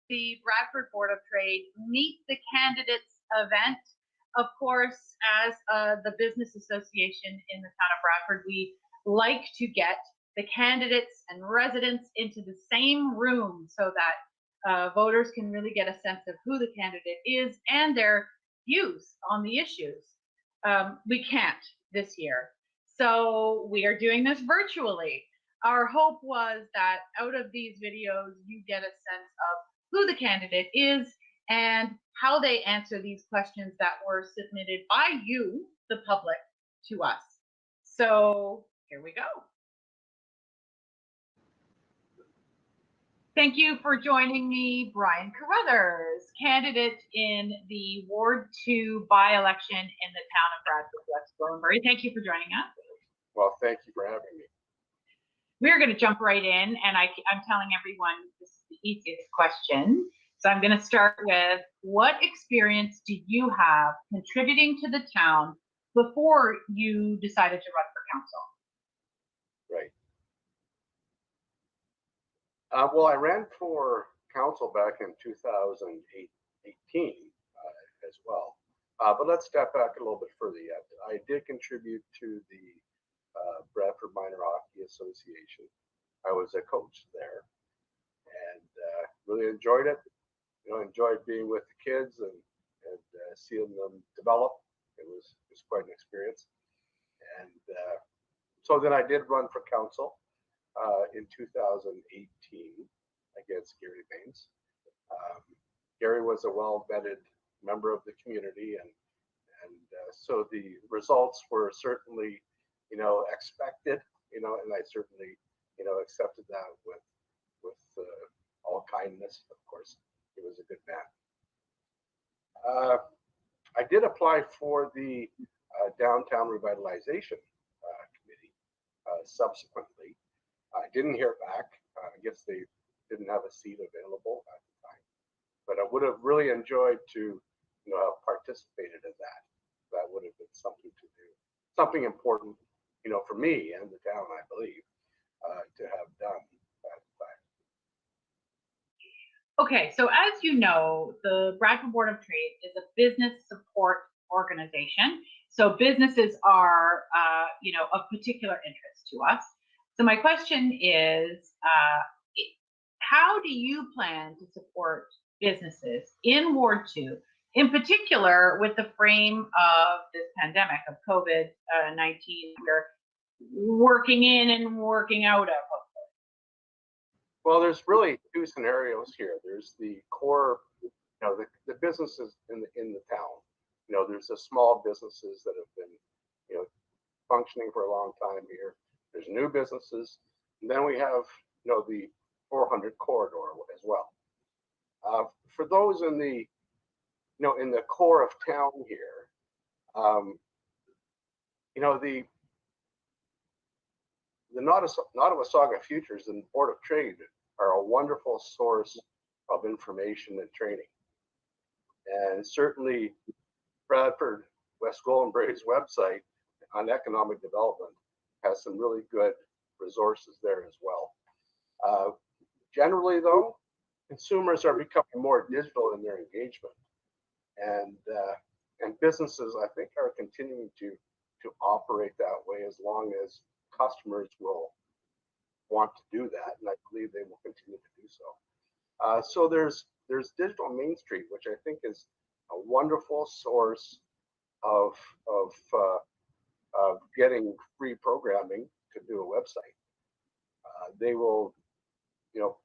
the Bradford Board of Trade Meet the Candidates event. Of course, as the business association in the town of Bradford, we like to get the candidates and residents into the same room so that voters can really get a sense of who the candidate is and their views on the issues. We can't this year, so we are doing this virtually. Our hope was that out of these videos, you get a sense of who the candidate is and how they answer these questions that were submitted by you, the public, to us. So here we go. Thank you for joining me, Brian Carruthers, candidate in the Ward 2 by-election in the town of Bradford, West Gwillimbury. Thank you for joining us. Well, thank you for having me. We're going to jump right in, and I'm telling everyone this is the easiest question. So I'm going to start with, what experience do you have contributing to the town before you decided to run for council? Right. Well, I ran for council back in 2018 as well. But let's step back a little bit further yet. I did contribute to the Bradford Minor Hockey Association. I was a coach there and really enjoyed it. You know, enjoyed being with the kids and seeing them develop. It was quite an experience. And so then I did run for council in 2018 against Gary Baines. Gary was a well-vetted member of the community, and so the results were certainly, you know, expected, you know, and I certainly, you know, accepted that with all kindness. Of course, he was a good man. I did apply for the downtown revitalization committee subsequently. I didn't hear back. I guess they didn't have a seat available at the time, but I would have really enjoyed to, you know, have participated in that. That would have been something to do, something important, you know, for me and the town, I believe, to have done at the time. Okay, so as you know, the Bradford Board of Trade is a business support organization. So businesses are, you know, of particular interest to us. So my question is, how do you plan to support businesses in Ward 2, in particular with the frame of this pandemic of COVID-19 we're working in and working out of? Well, there's really two scenarios here. There's the core, you know, the businesses in the town. You know, there's the small businesses that have been, you know, functioning for a long time here. There's new businesses, and then we have, you know, the 400 corridor as well. For those in the, you know, in the core of town here, you know, the Nottawasaga Futures and Board of Trade are a wonderful source of information and training. And certainly Bradford West Gwillimbury's website on economic development has some really good resources there as well. Generally though, consumers are becoming more digital in their engagement, and businesses, I think, are continuing to operate that way as long as customers will want to do that, and I believe they will continue to do so. So there's Digital Main Street, which I think is a wonderful source of getting free programming to do a website. They will, you know,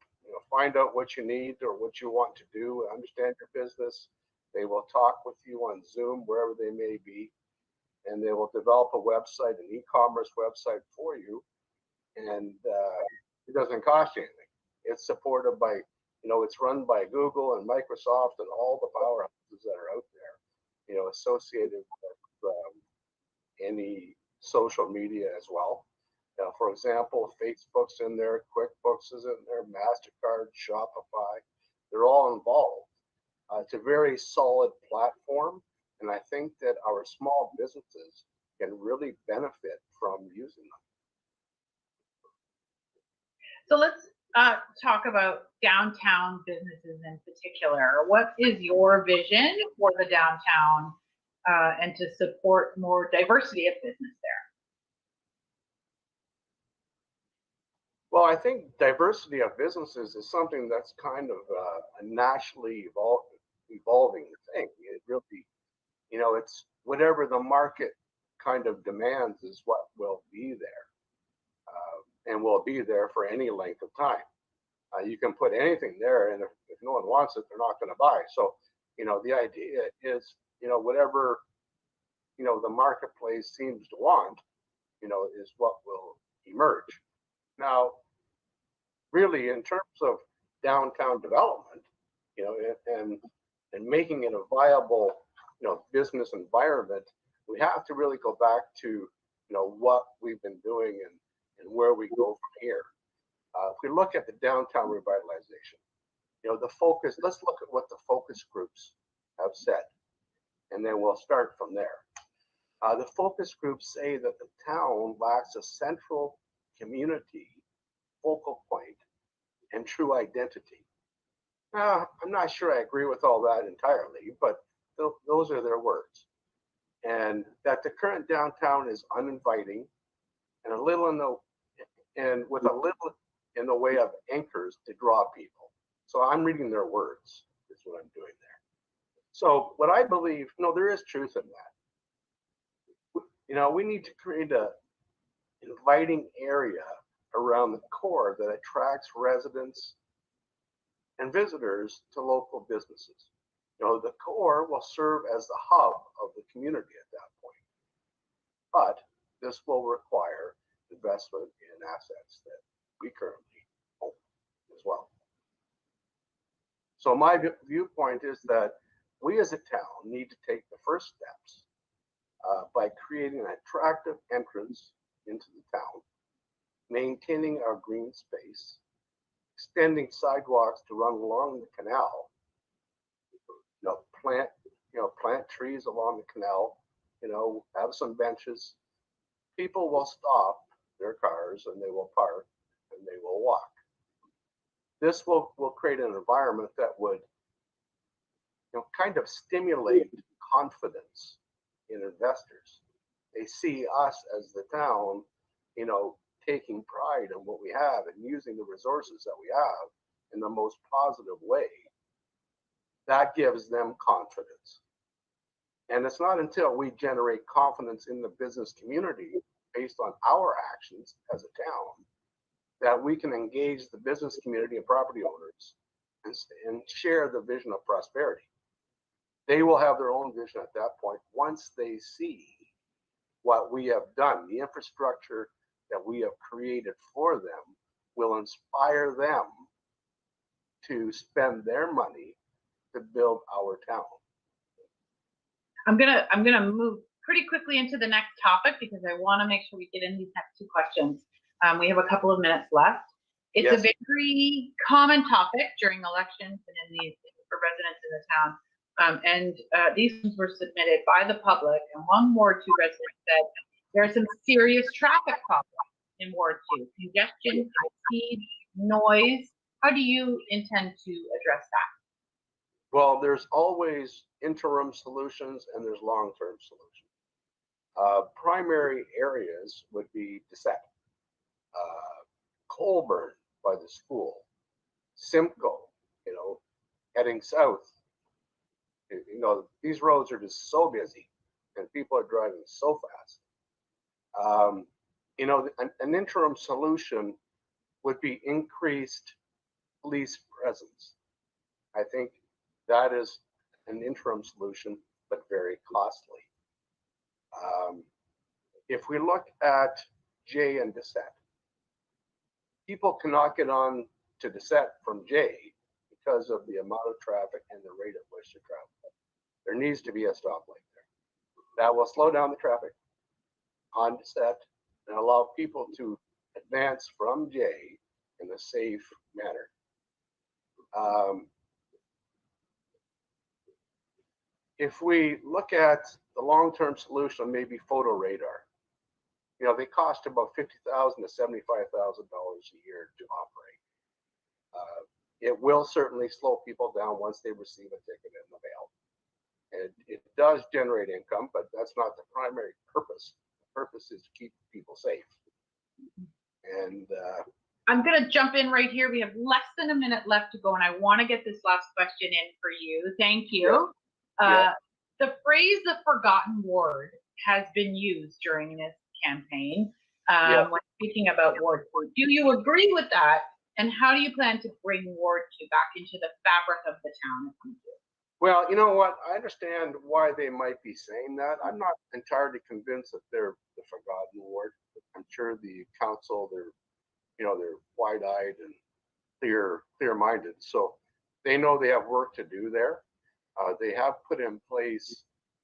find out what you need or what you want to do, understand your business. They will talk with you on Zoom, wherever they may be, and they will develop a website, an e-commerce website for you, and it doesn't cost you anything. It's supported by, you know, it's run by Google and Microsoft and all the powerhouses that are out there, you know, associated with any social media as well. For example, Facebook's in there, QuickBooks is in there, MasterCard, Shopify, they're all involved. It's a very solid platform, and I think that our small businesses can really benefit from using them. So let's talk about downtown businesses in particular. What is your vision for the downtown and to support more diversity of business there? Well, I think diversity of businesses is something that's kind of a nationally evolving thing. It really, it's whatever the market kind of demands is what will be there, and will be there for any length of time. You can put anything there, and if no one wants it, they're not going to buy. So, the idea is, whatever, the marketplace seems to want, is what will emerge. Now, really, in terms of downtown development, and making it a viable, business environment, we have to really go back to, what we've been doing and where we go from here. If we look at the downtown revitalization, the focus, let's look at what the focus groups have said, and then we'll start from there. The focus groups say that the town lacks a central community focal point and true identity. I'm not sure I agree with all that entirely, but those are their words. And that the current downtown is uninviting and with a little in the way of anchors to draw people. So I'm reading their words, is what I'm doing there. So what I believe, there is truth in that. We need to create a inviting area around the core that attracts residents and visitors to local businesses. The core will serve as the hub of the community at that point. But this will require investment in assets that we currently own as well. So my viewpoint is that we as a town need to take the first steps by creating an attractive entrance into the town, maintaining our green space, extending sidewalks to run along the canal, plant trees along the canal, have some benches. People will stop their cars and they will park and they will walk. This will create an environment that would, kind of stimulate confidence in investors. They see us as the town, taking pride in what we have and using the resources that we have in the most positive way. That gives them confidence. And it's not until we generate confidence in the business community based on our actions as a town that we can engage the business community and property owners and share the vision of prosperity. They will have their own vision at that point once they see what we have done. The infrastructure that we have created for them will inspire them to spend their money to build our town. I'm gonna move pretty quickly into the next topic because I want to make sure we get in these next two questions. We have a couple of minutes left. It's a very common topic during elections and for residents in the town. These ones were submitted by the public, and one Ward 2 resident said there are some serious traffic problems in Ward 2: congestion, speed, noise. How do you intend to address that? Well, there's always interim solutions and there's long-term solutions. Primary areas would be Desette, Colburn by the school, Simcoe, heading south. These roads are just so busy and people are driving so fast. An interim solution would be increased police presence. I think that is an interim solution, but very costly. If we look at J and Desette, people cannot get on to Desette from J because of the amount of traffic and the rate at which they travel. There needs to be a stoplight there. That will slow down the traffic on Desette and allow people to advance from J in a safe manner. If we look at the long-term solution, maybe photo radar, they cost about $50,000 to $75,000 a year to operate. It will certainly slow people down once they receive a ticket in the mail. And it does generate income, but that's not the primary purpose. The purpose is to keep people safe. And I'm going to jump in right here. We have less than a minute left to go, and I want to get this last question in for you. Thank you. The phrase "the forgotten ward" has been used during this campaign when speaking about Ward 2. Do you agree with that? And how do you plan to bring Ward 2 back into the fabric of the town? Well, you know what? I understand why they might be saying that. I'm not entirely convinced that they're the forgotten ward. I'm sure the council, they're wide-eyed and clear-minded. So they know they have work to do there. They have put in place,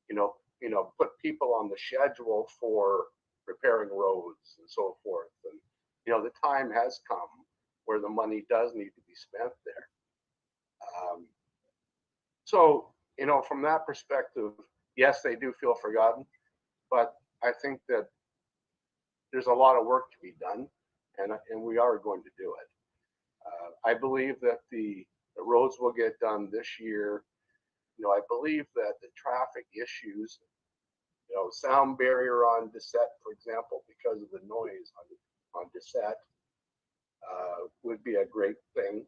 put people on the schedule for repairing roads and so forth. And, the time has come where the money does need to be spent there. So, from that perspective, yes, they do feel forgotten, but I think that there's a lot of work to be done, and we are going to do it. I believe that the roads will get done this year. I believe that the traffic issues, sound barrier on Dissette, for example, because of the noise on Dissette, would be a great thing.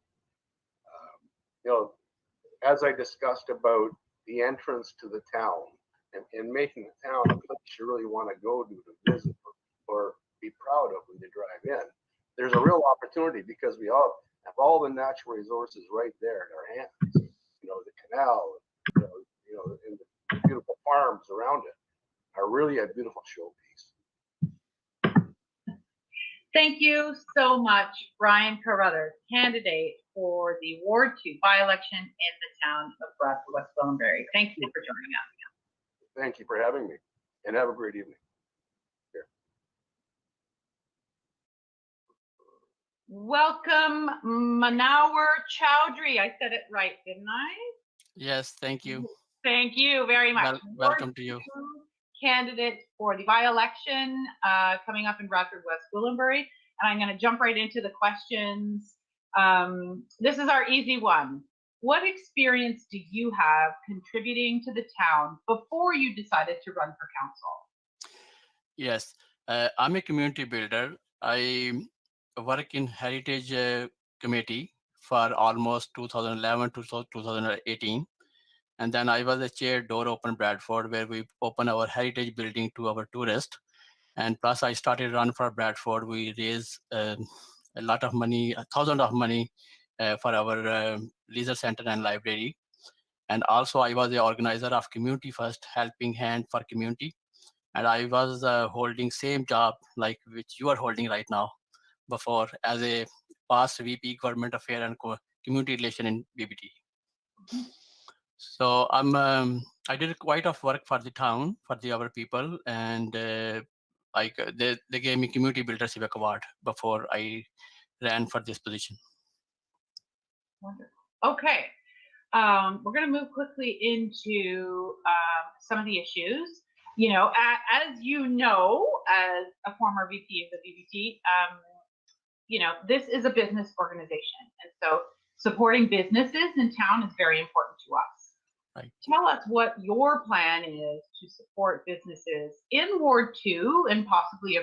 As I discussed about the entrance to the town and making the town a place you really want to go to visit or be proud of when you drive in, there's a real opportunity because we all have all the natural resources right there in our hands. The canal, and the beautiful farms around it are really a beautiful showpiece. Thank you so much, Brian Carruthers, candidate for the Ward 2 by-election in the town of Bradford, West Gwillimbury. Thank you for joining us. Thank you for having me, and have a great evening. Here. Welcome, Munawar Chudary. I said it right, didn't I? Yes, thank you. Thank you very much. Welcome to you. Candidate for the by-election coming up in Bradford, West Gwillimbury. And I'm going to jump right into the questions. This is our easy one. What experience do you have contributing to the town before you decided to run for council? Yes, I'm a community builder. I work in Heritage Committee for almost 2011 to 2018. And then I was a chair Door Open Bradford, where we open our heritage building to our tourists. And plus I started run for Bradford. We raised a lot of money, thousands of money for our leisure center and library. And also I was the organizer of Community First, Helping Hand for Community. And I was holding same job like which you are holding right now before as a past VP Government Affairs and Community Relation in BBT. Mm-hmm. So I did quite of work for the town, for our people, and they gave me Community Builder Civic Award before I ran for this position. Wonderful. Okay, we're going to move quickly into some of the issues. As you know, as a former VP of the BBT, this is a business organization, and so supporting businesses in town is very important to us. Right. Tell us what your plan is to support businesses in Ward 2 and possibly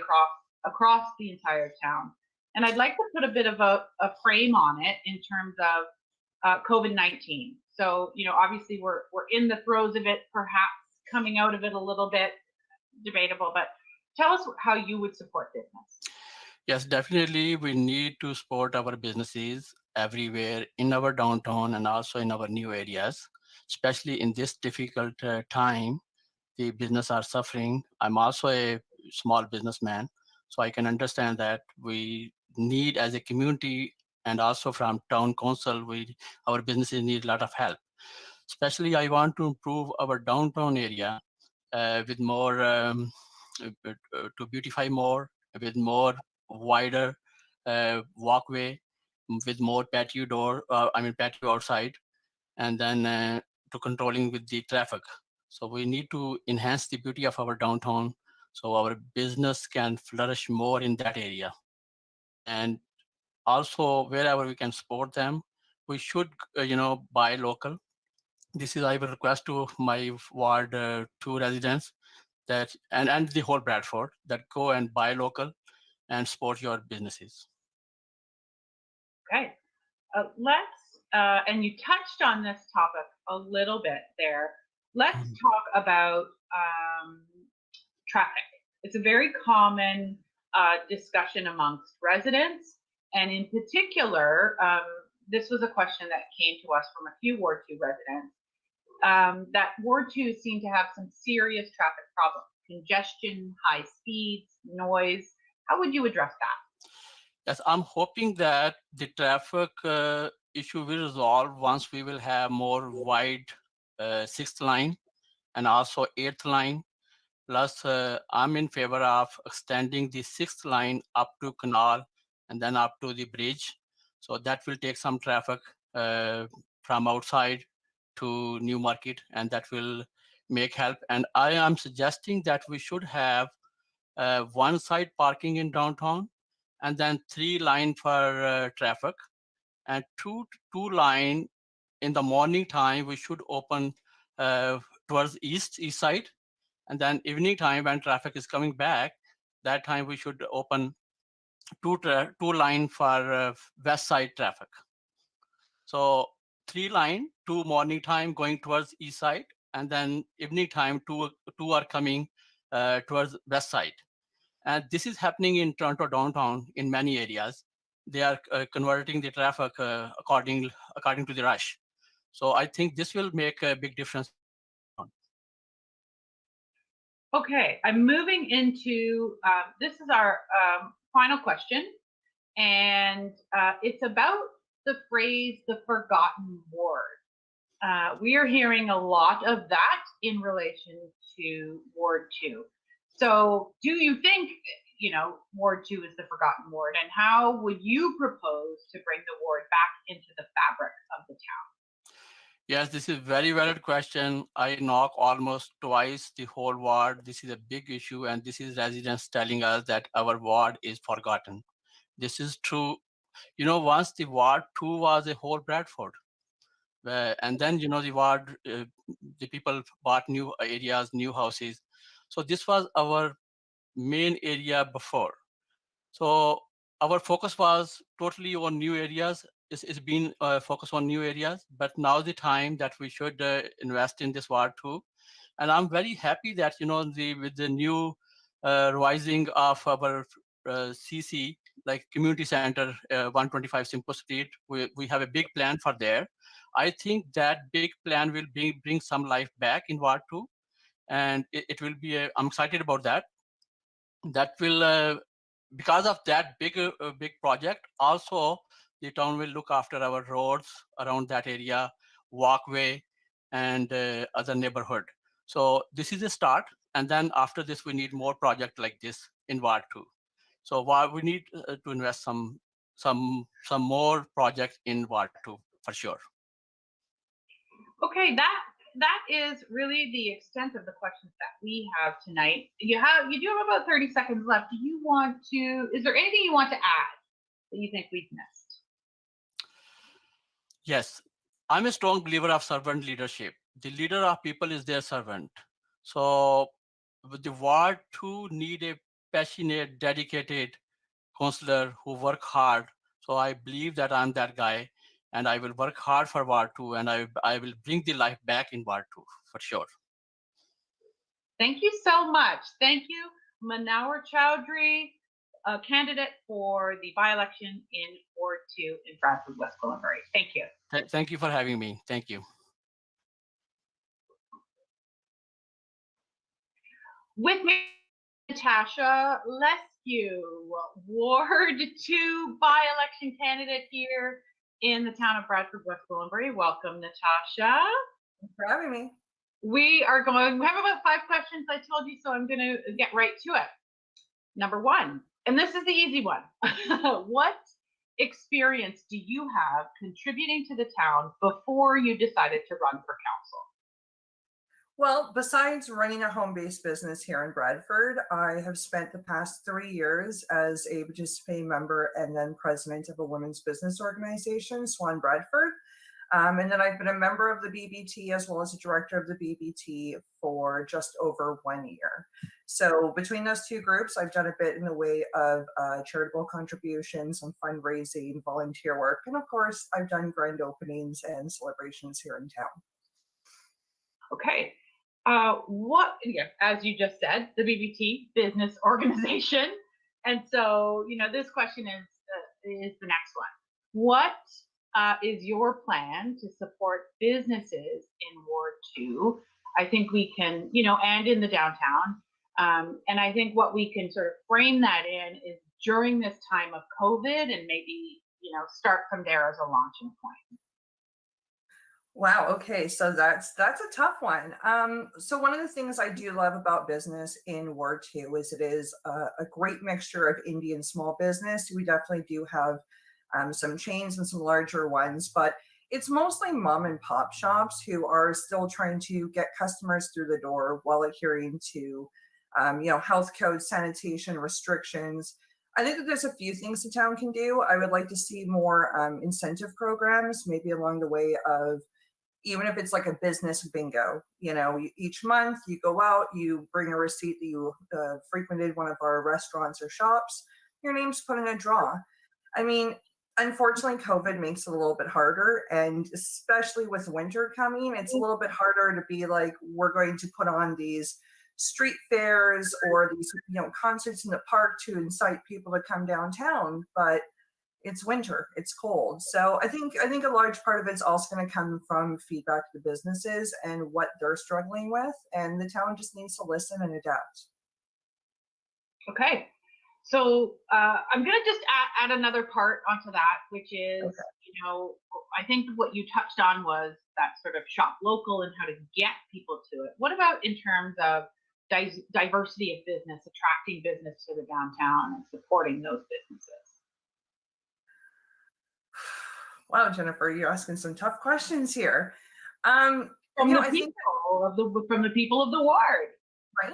across the entire town. And I'd like to put a bit of a frame on it in terms of COVID-19. So, obviously we're in the throes of it, perhaps coming out of it a little bit debatable, but tell us how you would support business. Yes, definitely. We need to support our businesses everywhere in our downtown and also in our new areas. Especially in this difficult time, the business are suffering. I'm also a small businessman, so I can understand that we need as a community and also from town council, our businesses need a lot of help. Especially I want to improve our downtown area with more, to beautify more, with more wider walkway, with more patio outside, and then to controlling with the traffic. So we need to enhance the beauty of our downtown so our business can flourish more in that area. And also wherever we can support them, we should, buy local. This is, I will request to my Ward 2 residents that, and the whole Bradford, that go and buy local and support your businesses. Okay. And you touched on this topic a little bit there. Let's talk about traffic. It's a very common discussion amongst residents. And in particular, this was a question that came to us from a few Ward 2 residents, that Ward 2 seemed to have some serious traffic problems, congestion, high speeds, noise. How would you address that? Yes, I'm hoping that the traffic issue will resolve once we will have more wide 6th line and also 8th line. Plus, I'm in favor of extending the 6th line up to Canal and then up to the bridge. So that will take some traffic from outside to Newmarket, and that will make help. And I am suggesting that we should have one side parking in downtown, and then 3 line for traffic, and two line in the morning time. We should open towards east side, and then evening time when traffic is coming back, that time we should open two line for west side traffic. So 3 line, 2 morning time going towards east side, and then evening time two are coming towards west side. And this is happening in Toronto downtown in many areas. They are converting the traffic according to the rush. So I think this will make a big difference. Okay, I'm moving into, this is our final question, and it's about the phrase, the forgotten ward. We are hearing a lot of that in relation to Ward 2. So do you think, Ward 2 is the forgotten ward, and how would you propose to bring the ward back into the fabric of the town? Yes, this is a very valid question. I knock almost twice the whole ward. This is a big issue, and this is residents telling us that our ward is forgotten. This is true. Once the Ward 2 was a whole Bradford, and then the ward, the people bought new areas, new houses. So this was our main area before. So our focus was totally on new areas. It's been focused on new areas, but now the time that we should invest in this Ward 2. And I'm very happy that with the new revising of our CC, like community center 125 Simcoe Street, we have a big plan for there. I think that big plan will bring some life back in Ward 2, and it will be I'm excited about that. That will because of that big project, also the town will look after our roads around that area, walkway, and other neighborhood. So this is a start, and then after this we need more project like this in Ward 2. So we need to invest some more projects in Ward 2 for sure. Okay, that is really the extent of the questions that we have tonight. You do have about 30 seconds left. Is there anything you want to add that you think we've missed? Yes, I'm a strong believer of servant leadership. The leader of people is their servant. So the Ward 2 need a passionate, dedicated counselor who work hard. So I believe that I'm that guy, and I will work hard for Ward 2, and I will bring the life back in Ward 2 for sure. Thank you so much. Thank you, Munawar Chudary, a candidate for the by-election in Ward 2 in Bradford, West Gwillimbury. Thank you. Thank you for having me. Thank you. With me, Natasha, Leskiw, Ward 2 by-election candidate here in the town of Bradford, West Gwillimbury. Welcome, Natasha. Thanks for having me. We have about 5 questions, I told you, so I'm going to get right to it. Number 1, and this is the easy one. What experience do you have contributing to the town before you decided to run for council? Well, besides running a home-based business here in Bradford, I have spent the past 3 years as a participating member and then president of a women's business organization, Swan Bradford. And then I've been a member of the BBT as well as a director of the BBT for just over 1 year. So between those two groups, I've done a bit in the way of charitable contributions and fundraising, volunteer work, and of course, I've done grand openings and celebrations here in town. Okay. As you just said, the BBT business organization. And so, this question is the next one. What is your plan to support businesses in Ward 2? I think we can, and in the downtown. And I think what we can sort of frame that in is during this time of COVID and maybe, start from there as a launching point. Wow. Okay. So that's a tough one. So one of the things I do love about business in Ward 2 is it is a great mixture of indie and small business. We definitely do have some chains and some larger ones, but it's mostly mom and pop shops who are still trying to get customers through the door while adhering to, health code, sanitation restrictions. I think that there's a few things the town can do. I would like to see more incentive programs, maybe along the way of, even if it's like a business bingo, each month you go out, you bring a receipt that you frequented one of our restaurants or shops, your name's put in a draw. I mean, unfortunately, COVID makes it a little bit harder, and especially with winter coming, it's a little bit harder to be like, we're going to put on these street fairs or these, concerts in the park to incite people to come downtown, but it's winter, it's cold. So I think a large part of it's also going to come from feedback to the businesses and what they're struggling with, and the town just needs to listen and adapt. Okay. So I'm going to just add another part onto that, which is, okay. I think what you touched on was that sort of shop local and how to get people to it. What about in terms of diversity of business, attracting business to the downtown and supporting those businesses? Wow, Jennifer, you're asking some tough questions here. From the people of the ward, right?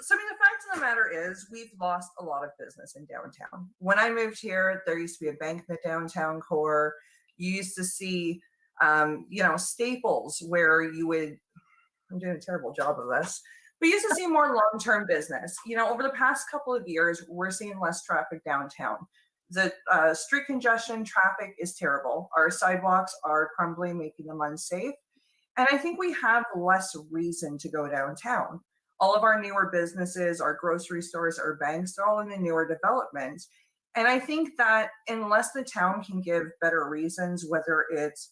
So I mean, the fact of the matter is we've lost a lot of business in downtown. When I moved here, there used to be a bank in the downtown core. You used to see, Staples where you would, I'm doing a terrible job of this, but you used to see more long-term business. Over the past couple of years, we're seeing less traffic downtown. The street congestion, traffic is terrible. Our sidewalks are crumbling, making them unsafe. And I think we have less reason to go downtown. All of our newer businesses, our grocery stores, our banks, they're all in the newer developments. And I think that unless the town can give better reasons, whether it's,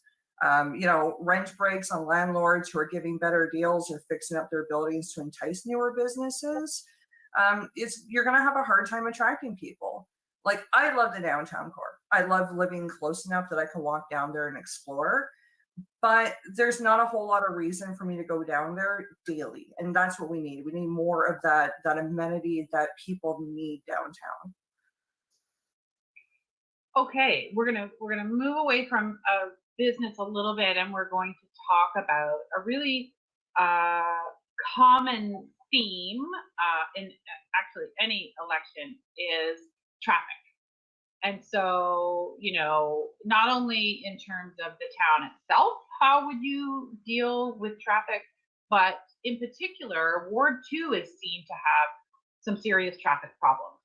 rent breaks on landlords who are giving better deals or fixing up their buildings to entice newer businesses, you're going to have a hard time attracting people. Like, I love the downtown core. I love living close enough that I can walk down there and explore. But there's not a whole lot of reason for me to go down there daily. And that's what we need. We need more of that amenity that people need downtown. Okay, we're gonna move away from business a little bit, and we're going to talk about a really common theme in actually any election is traffic. And so, not only in terms of the town itself, how would you deal with traffic, but in particular, Ward 2 is seen to have some serious traffic problems.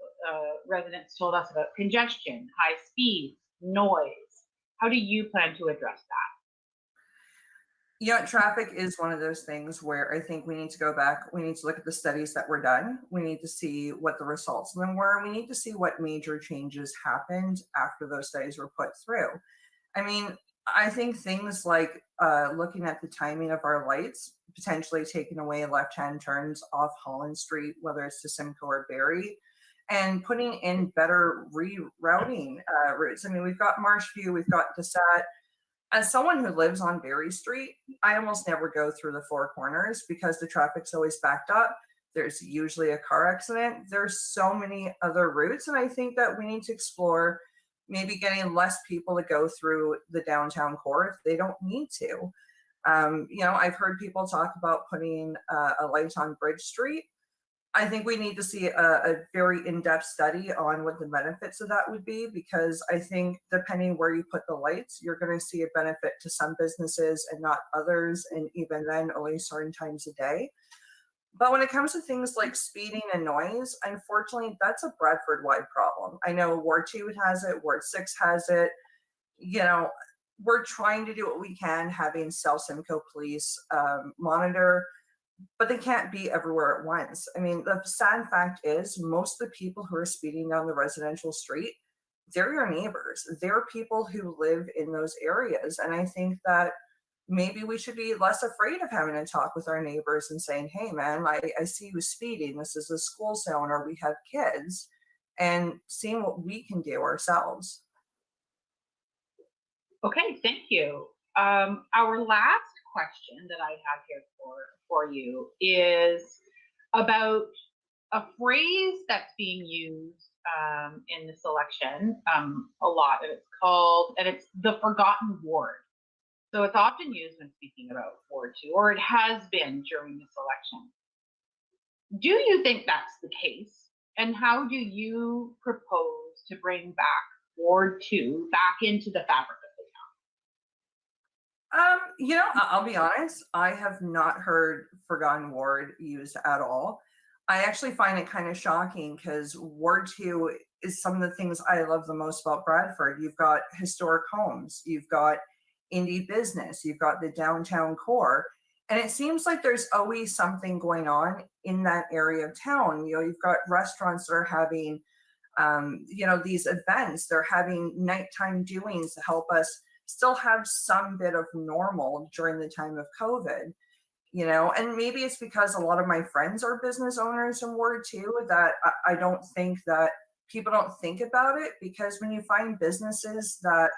Residents told us about congestion, high speeds, noise. How do you plan to address that? Traffic is one of those things where I think we need to go back. We need to look at the studies that were done. We need to see what the results of them were. We need to see what major changes happened after those studies were put through. I mean, I think things like looking at the timing of our lights, potentially taking away left-hand turns off Holland Street, whether it's to Simcoe or Barrie, and putting in better rerouting routes. I mean, we've got Marshview, we've got Desat. As someone who lives on Barrie Street, I almost never go through the Four Corners because the traffic's always backed up. There's usually a car accident. There's so many other routes. And I think that we need to explore maybe getting less people to go through the downtown core if they don't need to. You know, I've heard people talk about putting a light on Bridge Street. I think we need to see a very in-depth study on what the benefits of that would be, because I think depending where you put the lights, you're going to see a benefit to some businesses and not others, and even then only certain times a day. But when it comes to things like speeding and noise, unfortunately, that's a Bradford-wide problem. I know Ward 2 has it, Ward 6 has it. You know, we're trying to do what we can, having South Simcoe Police monitor, but they can't be everywhere at once. I mean, the sad fact is most of the people who are speeding down the residential street, they're your neighbors. They're people who live in those areas. And I think that maybe we should be less afraid of having a talk with our neighbors and saying, hey, man, I see you speeding. This is a school zone, or we have kids, and seeing what we can do ourselves. Okay, thank you. Our last question that I have here for you is about a phrase that's being used in this election a lot, and it's the forgotten ward. So it's often used when speaking about Ward 2, or it has been during this election. Do you think that's the case? And how do you propose to bring back Ward 2 back into the fabric of the town? You know, I'll be honest, I have not heard forgotten ward used at all. I actually find it kind of shocking, because Ward 2 is some of the things I love the most about Bradford. You've got historic homes, you've got indie business, you've got the downtown core, and it seems like there's always something going on in that area of town. You know, you've got restaurants that are having you know, these events, they're having nighttime doings to help us still have some bit of normal during the time of COVID, you know. And maybe it's because a lot of my friends are business owners in Ward 2 that I don't think that people don't think about it, because when you find businesses that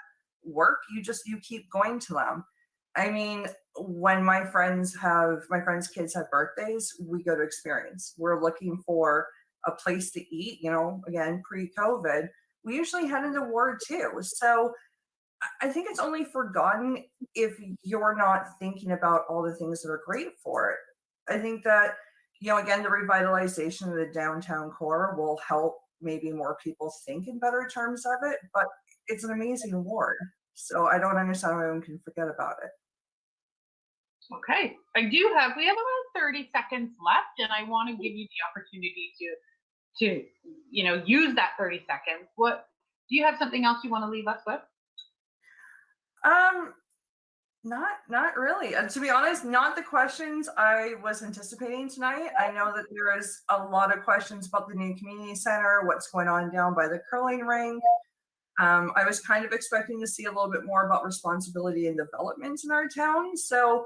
work, you keep going to them. I mean, when my friends' kids have birthdays, we go to Experience. We're looking for a place to eat, you know, again, pre-COVID, we usually head into Ward 2. So I think it's only forgotten if you're not thinking about all the things that are great for it. I think that, you know, again, the revitalization of the downtown core will help maybe more people think in better terms of it, but it's an amazing ward. So I don't understand why one can forget about it. Okay, we have about 30 seconds left, and I want to give you the opportunity to you know, use that 30 seconds. What do you have, something else you want to leave us with? Not really. To be honest, not the questions I was anticipating tonight. I know that there is a lot of questions about the new community center, what's going on down by the curling rink. I was kind of expecting to see a little bit more about responsibility and development in our town. So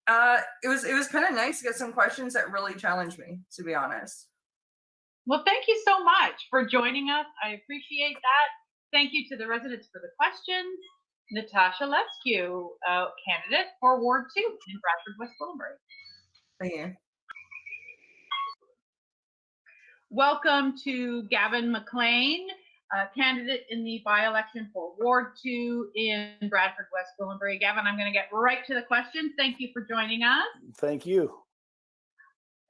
it was kind of nice to get some questions that really challenged me, to be honest. Well, thank you so much for joining us. I appreciate that. Thank you to the residents for the questions. Natasha Leskiw, candidate for Ward 2 in Bradford, West Gwillimbury. Thank you. Welcome to Gavin Maclean, candidate in the by-election for Ward 2 in Bradford, West Gwillimbury. Gavin, I'm going to get right to the questions. Thank you for joining us. Thank you.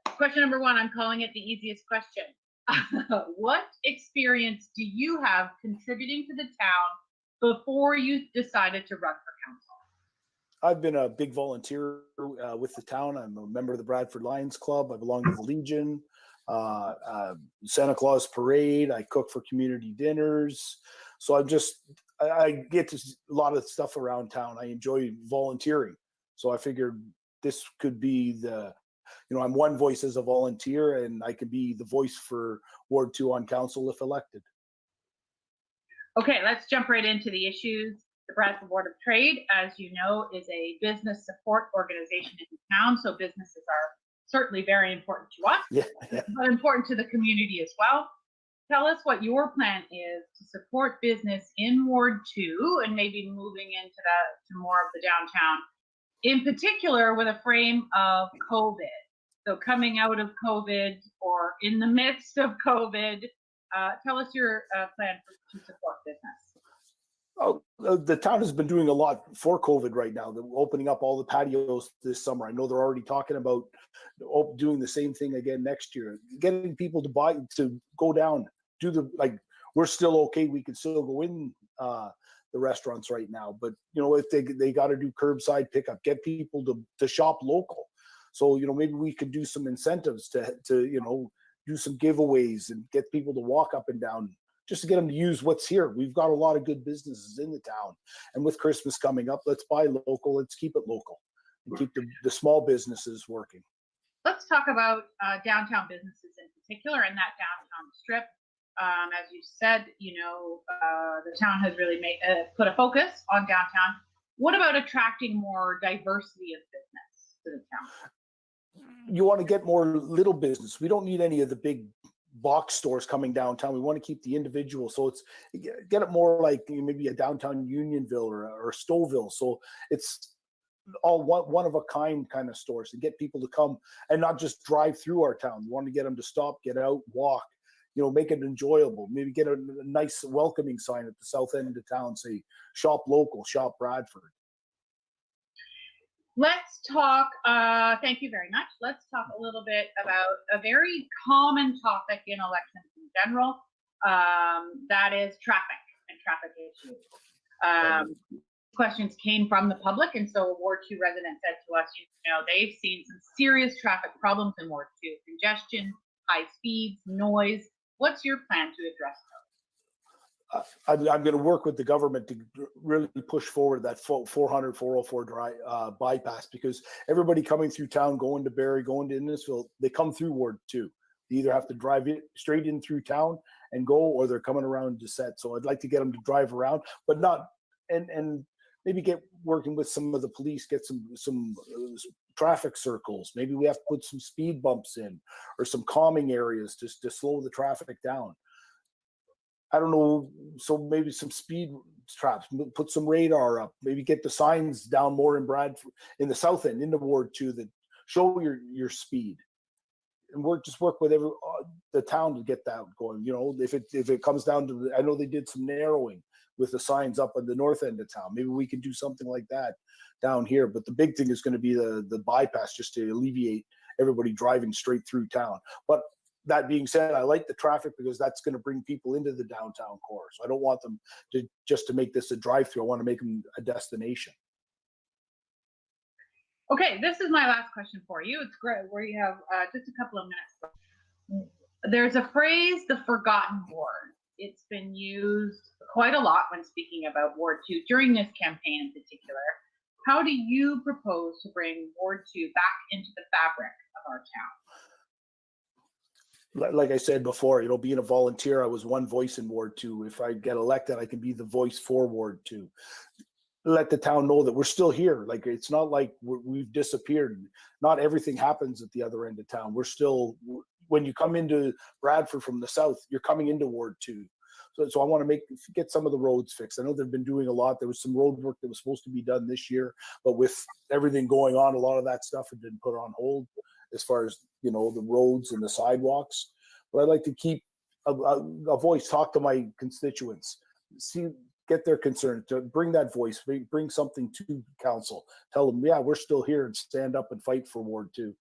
Question number 1, I'm calling it the easiest question. What experience do you have contributing to the town before you decided to run for council? I've been a big volunteer with the town. I'm a member of the Bradford Lions Club. I belong to the Legion, Santa Claus Parade. I cook for community dinners. So I get to a lot of stuff around town. I enjoy volunteering. So I figured this could be I'm one voice as a volunteer, and I could be the voice for Ward 2 on council if elected. Okay, let's jump right into the issues. The Bradford Board of Trade, as you know, is a business support organization in town, so businesses are certainly very important to us, but important to the community as well. Tell us what your plan is to support business in Ward 2 and maybe moving into to more of the downtown, in particular with a frame of COVID. So coming out of COVID or in the midst of COVID, tell us your plan to support business. Oh, the town has been doing a lot for COVID right now. They're opening up all the patios this summer. I know they're already talking about doing the same thing again next year. Getting people to go down, do the, like, we're still okay. We can still go in the restaurants right now, but you know, if they got to do curbside pickup, get people to shop local. So, you know, maybe we could do some incentives to you know, do some giveaways and get people to walk up and down, just to get them to use what's here. We've got a lot of good businesses in the town, and with Christmas coming up, let's buy local, let's keep it local, and keep the small businesses working. Let's talk about downtown businesses in particular, and that downtown strip. As you said, you know, the town has really put a focus on downtown. What about attracting more diversity of business to the town? You want to get more little business. We don't need any of the big box stores coming downtown. We want to keep the individual. So it's get it more like maybe a downtown Unionville or Stouffville. So it's all one of a kind of stores to get people to come and not just drive through our town. We want to get them to stop, get out, walk, you know, make it enjoyable. Maybe get a nice welcoming sign at the south end of town, say shop local, shop Bradford. Let's talk, thank you very much. Let's talk a little bit about a very common topic in elections in general. That is traffic and traffic issues. Questions came from the public, and so a Ward 2 resident said to us, you know, they've seen some serious traffic problems in Ward 2, congestion, high speeds, noise. What's your plan to address those? I'm going to work with the government to really push forward that 404 bypass, because everybody coming through town, going to Barrie, going to Innisfil, they come through Ward 2. They either have to drive straight in through town and go, or they're coming around to set. So I'd like to get them to drive around, but not, and maybe get working with some of the police, get some traffic circles. Maybe we have to put some speed bumps in or some calming areas just to slow the traffic down. I don't know, so maybe some speed traps, put some radar up, maybe get the signs down more in Bradford, in the south end, into Ward 2 that show your speed. And work with the town to get that going. You know, if it comes down to, I know they did some narrowing with the signs up at the north end of town. Maybe we can do something like that down here. But the big thing is going to be the bypass, just to alleviate everybody driving straight through town. But that being said, I like the traffic because that's going to bring people into the downtown core. So I don't want them to make this a drive-through. I want to make them a destination. Okay, this is my last question for you. It's great where you have just a couple of minutes. There's a phrase, the forgotten ward. It's been used quite a lot when speaking about Ward 2 during this campaign in particular. How do you propose to bring Ward 2 back into the fabric of our town? Like I said before, you know, being a volunteer, I was one voice in Ward 2. If I get elected, I can be the voice for Ward 2. Let the town know that we're still here. Like, it's not like we've disappeared. Not everything happens at the other end of town. We're still, when you come into Bradford from the south, you're coming into Ward 2. So I want to get some of the roads fixed. I know they've been doing a lot. There was some road work that was supposed to be done this year, but with everything going on, a lot of that stuff had been put on hold, as far as, you know, the roads and the sidewalks. But I'd like to keep a voice, talk to my constituents, get their concern, to bring that voice, bring something to council, tell them, yeah, we're still here, and stand up and fight for Ward 2.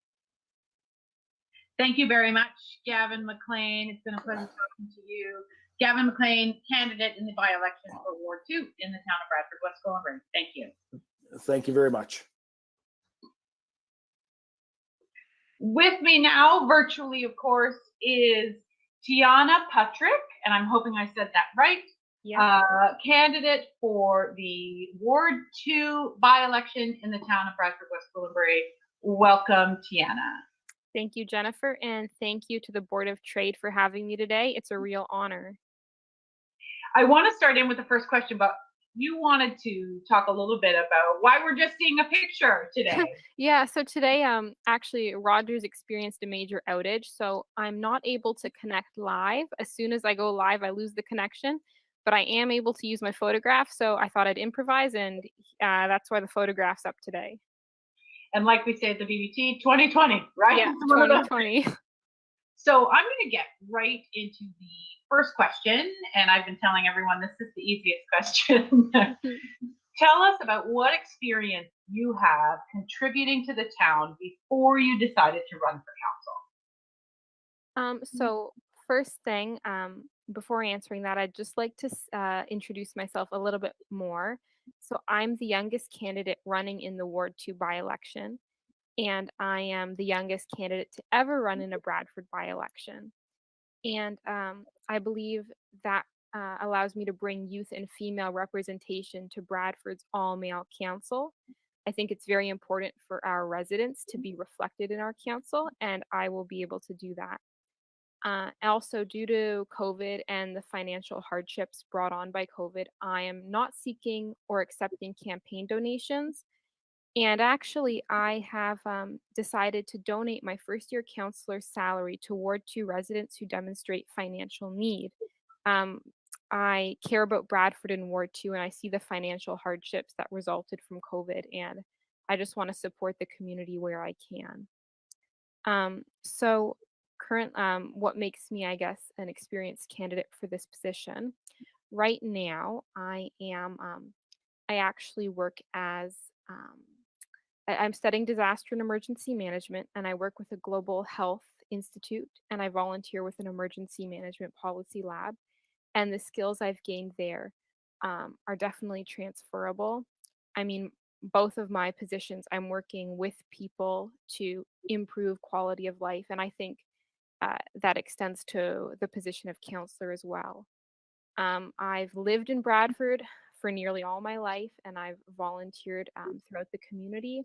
Thank you very much, Gavin Maclean. It's been a pleasure talking to you. Gavin Maclean, candidate in the by-election for Ward 2 in the town of Bradford, West Goldenberg. Thank you. Thank you very much. With me now, virtually, of course, is Tiana Putric, and I'm hoping I said that right. Yeah. Candidate for the Ward 2 by-election in the town of Bradford, West Goldenberg. Welcome, Tiana. Thank you, Jennifer, and thank you to the Board of Trade for having me today. It's a real honor. I want to start in with the first question, but you wanted to talk a little bit about why we're just seeing a picture today. Yeah, so today, actually, Rogers experienced a major outage, so I'm not able to connect live. As soon as I go live, I lose the connection, but I am able to use my photograph, so I thought I'd improvise, and that's why the photograph's up today. And like we say at the BBT, 2020, right? Yeah, 2020. So I'm going to get right into the first question, and I've been telling everyone this is the easiest question. Tell us about what experience you have contributing to the town before you decided to run for council. So first thing, before answering that, I'd just like to introduce myself a little bit more. So I'm the youngest candidate running in the Ward 2 by-election, and I am the youngest candidate to ever run in a Bradford by-election. And I believe that allows me to bring youth and female representation to Bradford's all-male council. I think it's very important for our residents to be reflected in our council, and I will be able to do that. Also, due to COVID and the financial hardships brought on by COVID, I am not seeking or accepting campaign donations. And actually, I have decided to donate my first year counselor salary to Ward 2 residents who demonstrate financial need. Um, I care about Bradford and Ward 2, and I see the financial hardships that resulted from COVID, and I just want to support the community where I can. So what makes me, I guess, an experienced candidate for this position? Right now, I actually work as, I'm studying disaster and emergency management, and I work with a global health institute, and I volunteer with an emergency management policy lab. And the skills I've gained there are definitely transferable. I mean, both of my positions, I'm working with people to improve quality of life, and I think that extends to the position of counselor as well. I've lived in Bradford for nearly all my life, and I've volunteered throughout the community,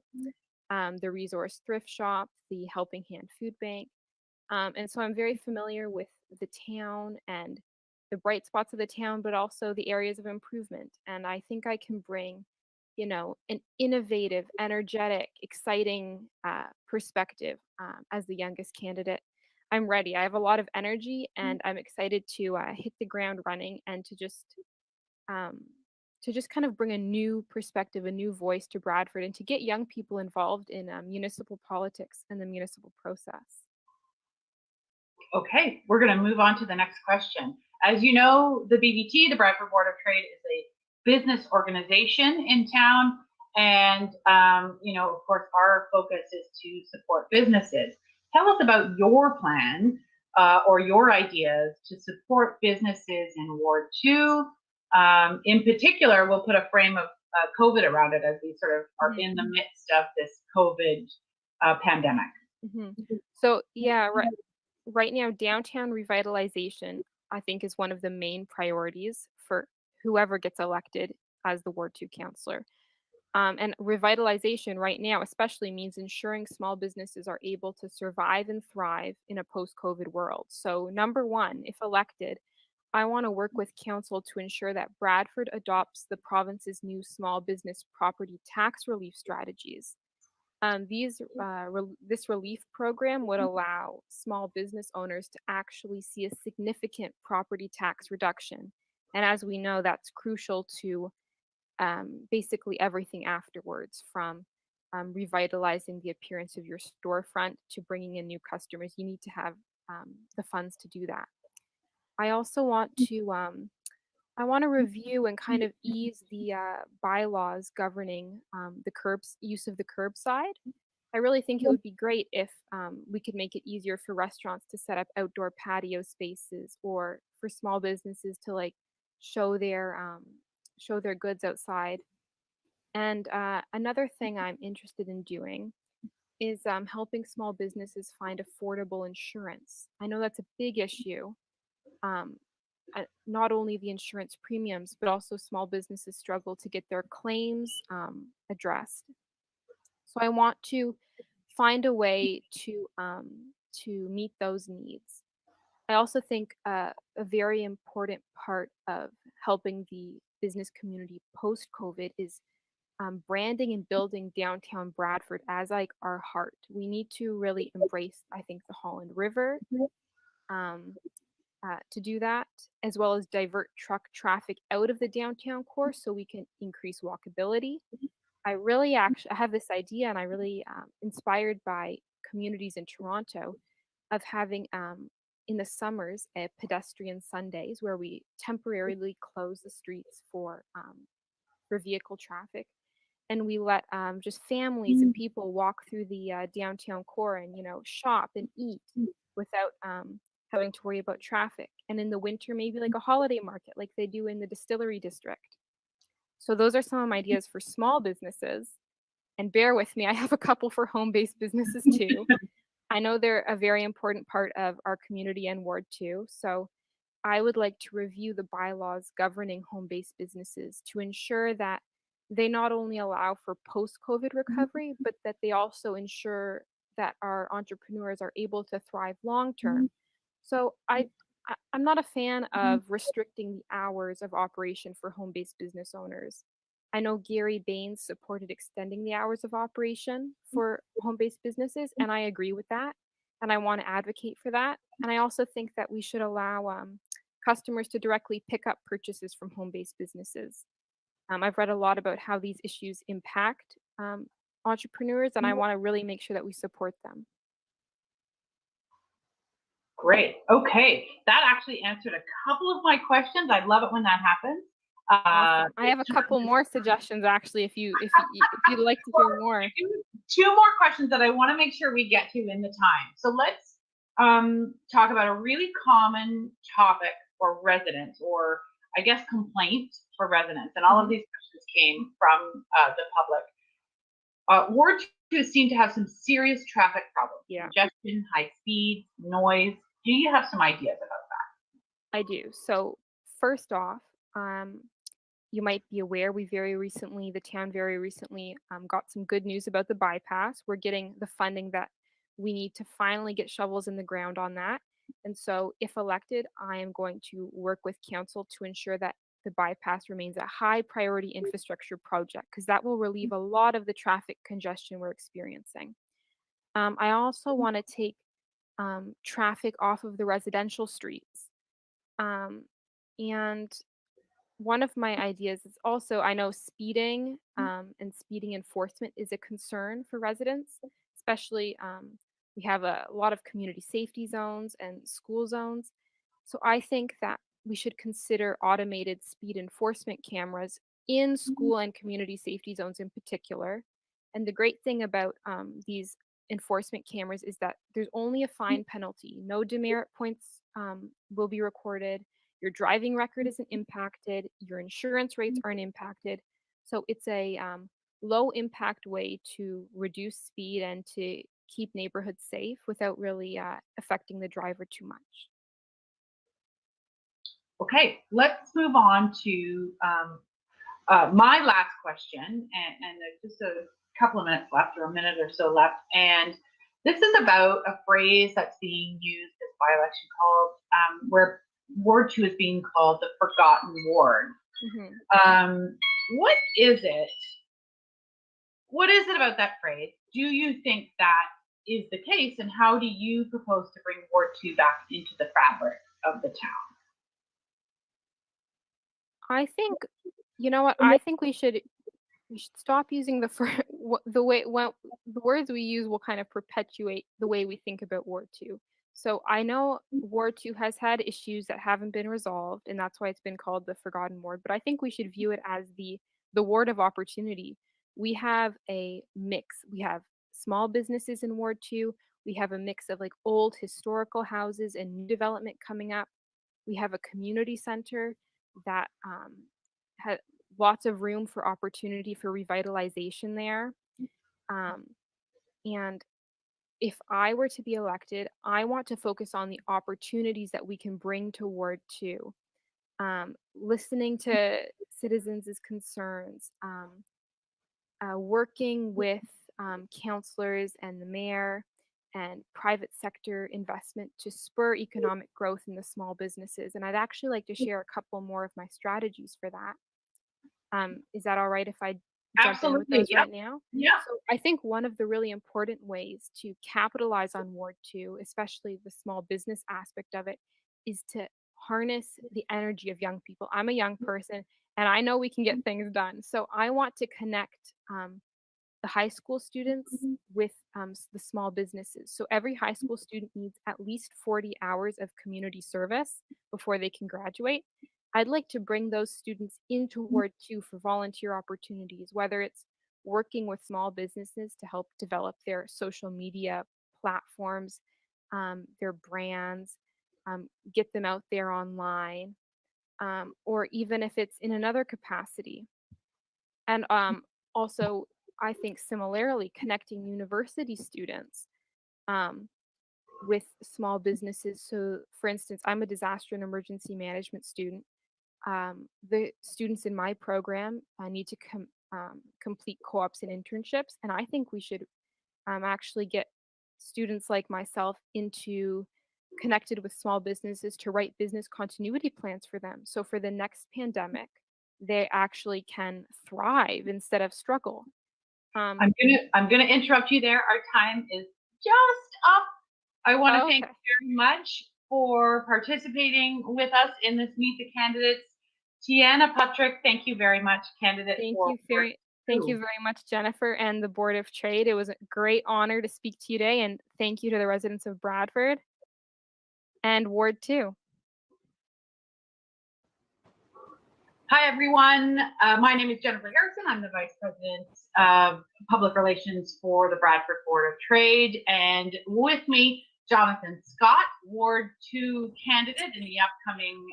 the resource thrift shop, the Helping Hand Food Bank. And so I'm very familiar with the town and the bright spots of the town, but also the areas of improvement. And I think I can bring, an innovative, energetic, exciting perspective as the youngest candidate. I'm ready. I have a lot of energy, and I'm excited to hit the ground running and to just kind of bring a new perspective, a new voice to Bradford, and to get young people involved in municipal politics and the municipal process. Okay, we're going to move on to the next question. As you know, the BBT, the Bradford Board of Trade, is a business organization in town. And, of course, our focus is to support businesses. Tell us about your plan or your ideas to support businesses in Ward 2. In particular, we'll put a frame of COVID around it as we sort of are in the midst of this COVID pandemic. So, yeah, right now, downtown revitalization, I think, is one of the main priorities for whoever gets elected as the Ward 2 councillor. And revitalization right now especially means ensuring small businesses are able to survive and thrive in a post-COVID world. So number one, if elected, I want to work with council to ensure that Bradford adopts the province's new small business property tax relief strategies. This relief program would allow small business owners to actually see a significant property tax reduction. And as we know, that's crucial to basically everything afterwards, from revitalizing the appearance of your storefront to bringing in new customers. You need to have the funds to do that. I also want to review and kind of ease the bylaws governing the use of the curbside. I really think it would be great if we could make it easier for restaurants to set up outdoor patio spaces, or for small businesses to show their goods outside. And another thing I'm interested in doing is helping small businesses find affordable insurance. I know that's a big issue. Not only the insurance premiums, but also small businesses struggle to get their claims addressed. So I want to find a way to meet those needs. I also think a very important part of helping the business community post-COVID is branding and building downtown Bradford as our heart. We need to really embrace, I think, the Holland River. To do that, as well as divert truck traffic out of the downtown core so we can increase walkability. I have this idea, and I really inspired by communities in Toronto of having in the summers a pedestrian Sundays where we temporarily close the streets for vehicle traffic, and we let just families and people walk through the downtown core and shop and eat without having to worry about traffic. And in the winter, maybe like a holiday market like they do in the distillery district. So those are some of my ideas for small businesses. And bear with me, I have a couple for home-based businesses too. I know they're a very important part of our community and ward too. So I would like to review the bylaws governing home-based businesses to ensure that they not only allow for post-COVID recovery, but that they also ensure that our entrepreneurs are able to thrive long-term. So I'm not a fan of restricting the hours of operation for home-based business owners. I know Gary Baines supported extending the hours of operation for home-based businesses, and I agree with that, and I want to advocate for that. And I also think that we should allow customers to directly pick up purchases from home-based businesses. I've read a lot about how these issues impact entrepreneurs, and I want to really make sure that we support them. Great. Okay. That actually answered a couple of my questions. I love it when that happens. Awesome. I have a couple more suggestions actually if you'd like to hear more. Two more questions that I want to make sure we get to in the time. So let's talk about a really common topic for residents, or I guess complaint for residents. And all of these questions came from the public. Ward 2 seem to have some serious traffic problems. Yeah. Congestion, high speed, noise. Do you have some ideas about that? I do. So first off, you might be aware the town very recently got some good news about the bypass. We're getting the funding that we need to finally get shovels in the ground on that. And so if elected, I am going to work with council to ensure that the bypass remains a high priority infrastructure project, because that will relieve a lot of the traffic congestion we're experiencing. I also want to take traffic off of the residential streets. And one of my ideas is also, I know speeding and speeding enforcement is a concern for residents, especially we have a lot of community safety zones and school zones. So I think that we should consider automated speed enforcement cameras in school and community safety zones in particular. And the great thing about these enforcement cameras is that there's only a fine penalty. No demerit points will be recorded. Your driving record isn't impacted. Your insurance rates aren't impacted. So it's a low impact way to reduce speed and to keep neighborhoods safe without really affecting the driver too much. Okay, let's move on to my last question, and there's just a couple of minutes left, or a minute or so left, and this is about a phrase that's being used this by-election called, where Ward 2 is being called the forgotten ward. What is it? What is it about that phrase? Do you think that is the case, and how do you propose to bring Ward 2 back into the fabric of the town? I think, you know what? I think we should stop using the words we use will kind of perpetuate the way we think about Ward 2. So I know Ward 2 has had issues that haven't been resolved, and that's why it's been called the Forgotten Ward. But I think we should view it as the ward of opportunity. We have a mix. We have small businesses in Ward 2. We have a mix of like old historical houses and new development coming up. We have a community center that has lots of room for opportunity for revitalization there. And if I were to be elected, I want to focus on the opportunities that we can bring to Ward 2. Listening to citizens' concerns, working with councillors and the mayor and private sector investment to spur economic growth in the small businesses. And I'd actually like to share a couple more of my strategies for that. Is that all right if I jump in with those right now? Yeah. So I think one of the really important ways to capitalize on Ward 2, especially the small business aspect of it, is to harness the energy of young people. I'm a young person, and I know we can get things done. So I want to connect the high school students with the small businesses. So every high school student needs at least 40 hours of community service before they can graduate. I'd like to bring those students into Ward 2 for volunteer opportunities, whether it's working with small businesses to help develop their social media platforms, their brands, get them out there online, or even if it's in another capacity. And also, I think similarly, connecting university students with small businesses. So, for instance, I'm a disaster and emergency management student. The students in my program need to complete co-ops and internships, and I think we should actually get students like myself into connected with small businesses to write business continuity plans for them. So for the next pandemic, they actually can thrive instead of struggle. I'm gonna interrupt you there. Our time is just up. I want to thank you very much for participating with us in this Meet the Candidates. Tiana, Putric, thank you very much, candidate. Thank you very much, Jennifer and the Board of Trade. It was a great honor to speak to you today, and thank you to the residents of Bradford and Ward 2. Hi, everyone. My name is Jennifer Harrison. I'm the Vice President of Public Relations for the Bradford Board of Trade. And with me, Jonathan Scott, Ward 2 candidate in the upcoming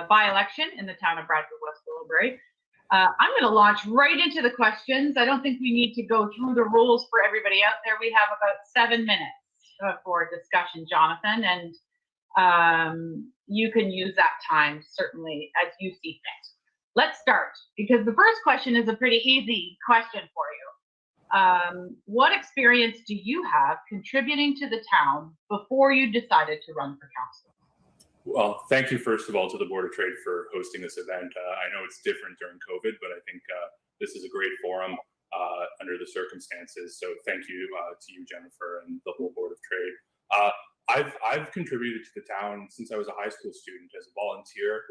by-election in the town of Bradford West Willowbury. I'm going to launch right into the questions. I don't think we need to go through the rules for everybody out there. We have about 7 minutes for discussion, Jonathan, and you can use that time certainly as you see fit. Let's start, because the first question is a pretty easy question for you. What experience do you have contributing to the town before you decided to run for council? Well, thank you, first of all, to the Board of Trade for hosting this event. I know it's different during COVID, but I think this is a great forum under the circumstances. So thank you to you, Jennifer, and the whole Board of Trade. I've contributed to the town since I was a high school student as a volunteer,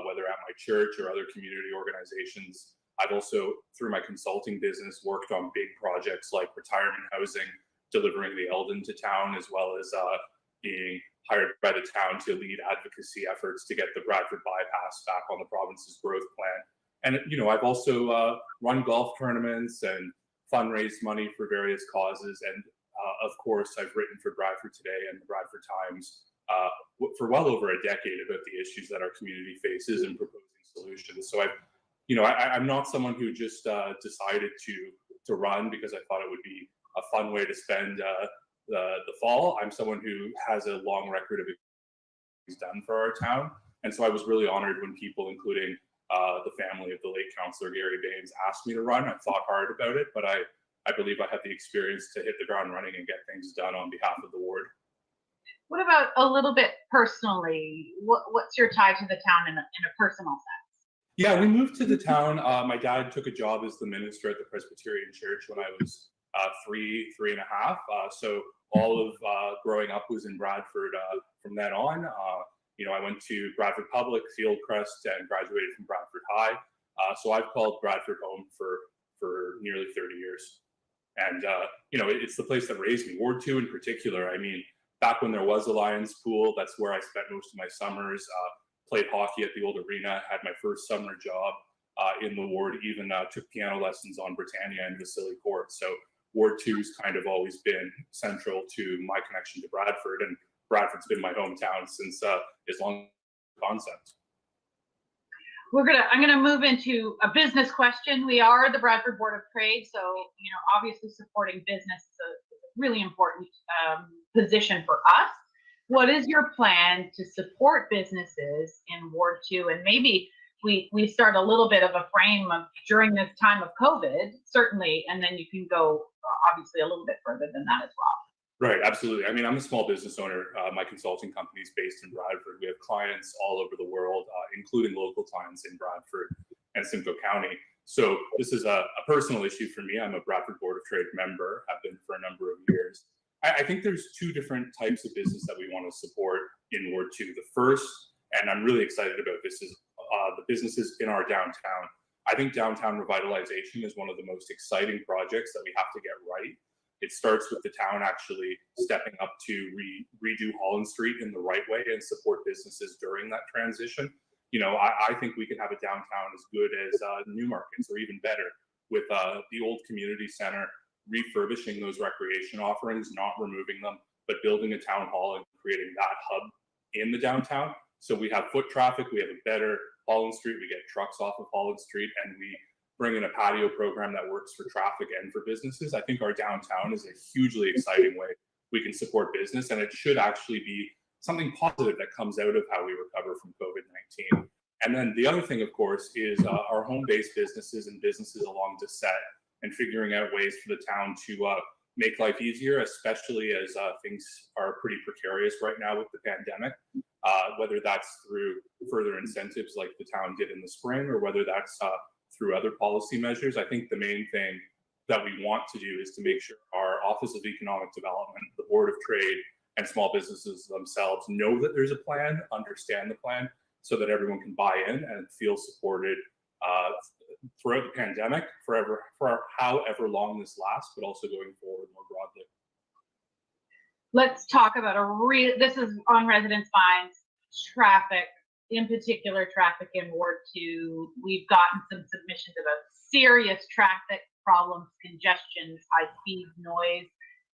whether at my church or other community organizations. I've also, through my consulting business, worked on big projects like retirement housing, delivering the Eldon to town, as well as being hired by the town to lead advocacy efforts to get the Bradford bypass back on the province's growth plan. And, you know, I've also run golf tournaments and fundraised money for various causes. And of course, I've written for Bradford Today and the Bradford Times for well over a decade about the issues that our community faces and proposing solutions. So I'm not someone who just decided to run because I thought it would be a fun way to spend the fall. I'm someone who has a long record of things done for our town. And so I was really honored when people, including the family of the late Councillor Gary Baines, asked me to run. I thought hard about it, but I believe I have the experience to hit the ground running and get things done on behalf of the ward. What about a little bit personally? What's your tie to the town in a personal sense? Yeah, we moved to the town. My dad took a job as the minister at the Presbyterian Church when I was three and a half. So all of growing up was in Bradford from then on. I went to Bradford Public, Fieldcrest, and graduated from Bradford High. So I've called Bradford home for nearly 30 years. And, it's the place that raised me. Ward 2 in particular. I mean, back when there was a Lions pool, that's where I spent most of my summers. Played hockey at the old arena, had my first summer job in the ward, even took piano lessons on Britannia and Vasily Court. So Ward 2's kind of always been central to my connection to Bradford, and Bradford's been my hometown since as long as the concept. I'm gonna move into a business question. We are the Bradford Board of Trade, so obviously supporting business is a really important position for us. What is your plan to support businesses in Ward 2? And maybe we start a little bit of a frame of during this time of COVID, certainly, and then you can go obviously a little bit further than that as well. Right, absolutely. I mean, I'm a small business owner. My consulting company is based in Bradford. We have clients all over the world, including local clients in Bradford and Simcoe County. So this is a personal issue for me. I'm a Bradford Board of Trade member, have been for a number of years. I think there's two different types of business that we want to support in Ward 2. The first, and I'm really excited about this, is the businesses in our downtown. I think downtown revitalization is one of the most exciting projects that we have to get right. It starts with the town actually stepping up to redo Holland Street in the right way and support businesses during that transition. You know, I think we could have a downtown as good as Newmarket's or even better, with the old community center, refurbishing those recreation offerings, not removing them, but building a town hall and creating that hub in the downtown. So we have foot traffic, we have a better Holland Street, we get trucks off of Holland Street, and we bring in a patio program that works for traffic and for businesses. I think our downtown is a hugely exciting way we can support business, and it should actually be something positive that comes out of how we recover from COVID-19. And then the other thing, of course, is our home-based businesses and businesses along Desset, and figuring out ways for the town to make life easier, especially as things are pretty precarious right now with the pandemic, whether that's through further incentives like the town did in the spring, or whether that's through other policy measures. I think the main thing that we want to do is to make sure our Office of Economic Development, the Board of Trade, and small businesses themselves know that there's a plan, understand the plan, so that everyone can buy in and feel supported throughout the pandemic, for however long this lasts, but also going forward more broadly. Let's talk about this is on residents' minds, traffic, in particular traffic in Ward 2. We've gotten some submissions about serious traffic problems, congestion, high speed, noise.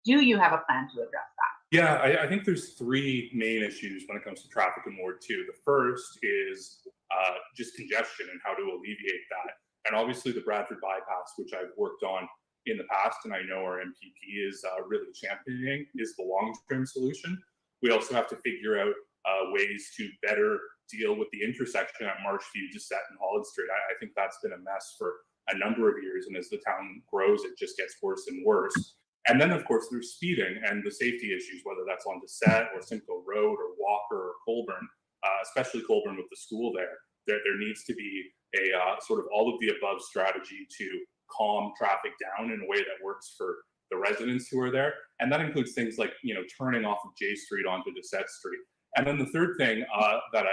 Do you have a plan to address that? Yeah, I think there's three main issues when it comes to traffic in Ward 2. The first is just congestion and how to alleviate that. And obviously the Bradford bypass, which I've worked on in the past, and I know our MPP is really championing, is the long-term solution. We also have to figure out ways to better deal with the intersection at Marshview, Desset, and Holland Street. I think that's been a mess for a number of years, and as the town grows, it just gets worse and worse. And then, of course, there's speeding and the safety issues, whether that's on Desset or Simcoe Road or Walker or Colburn, especially Colburn with the school there. There needs to be a sort of all of the above strategy to calm traffic down in a way that works for the residents who are there. And that includes things like, you know, turning off of J Street onto Desset Street. And then the third thing that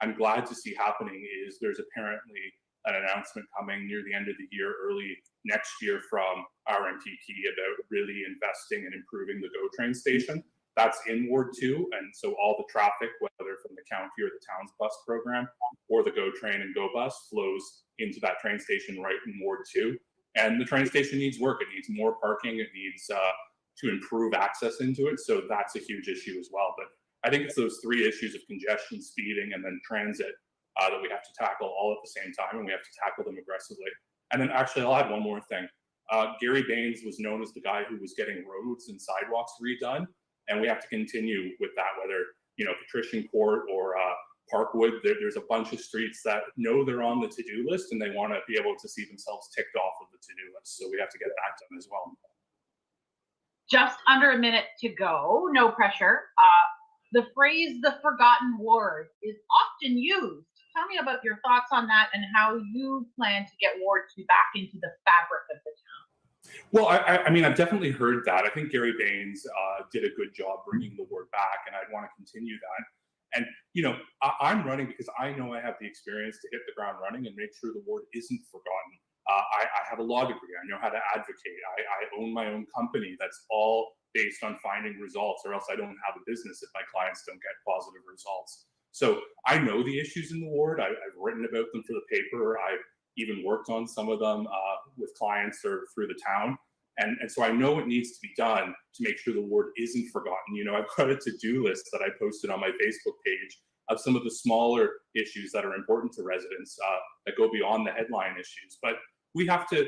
I'm glad to see happening is there's apparently an announcement coming near the end of the year, early next year, from our MPP about really investing and improving the GO train station. That's in Ward 2, and so all the traffic, whether from the county or the town's bus program, or the GO train and GO bus, flows into that train station right in Ward 2. And the train station needs work. It needs more parking. It needs to improve access into it. So that's a huge issue as well. But I think it's those three issues of congestion, speeding, and then transit that we have to tackle all at the same time, and we have to tackle them aggressively. And then actually, I'll add one more thing. Gary Baines was known as the guy who was getting roads and sidewalks redone, and we have to continue with that, whether, you know, Patrician Court or Parkwood. There's a bunch of streets that know they're on the to-do list, and they want to be able to see themselves ticked off of the to-do list. So we have to get that done as well. Just under a minute to go, no pressure. The phrase "the forgotten ward" is often used. Tell me about your thoughts on that and how you plan to get Ward 2 back into the fabric of the town. Well, I mean, I've definitely heard that. I think Gary Baines did a good job bringing the ward back, and I'd want to continue that. And, you know, I'm running because I know I have the experience to hit the ground running and make sure the ward isn't forgotten. I have a law degree. I know how to advocate. I own my own company that's all based on finding results, or else I don't have a business if my clients don't get positive results. So I know the issues in the ward. I've written about them for the paper. I've even worked on some of them with clients or through the town. And so I know what needs to be done to make sure the ward isn't forgotten. You know, I've got a to-do list that I posted on my Facebook page of some of the smaller issues that are important to residents that go beyond the headline issues. But we have to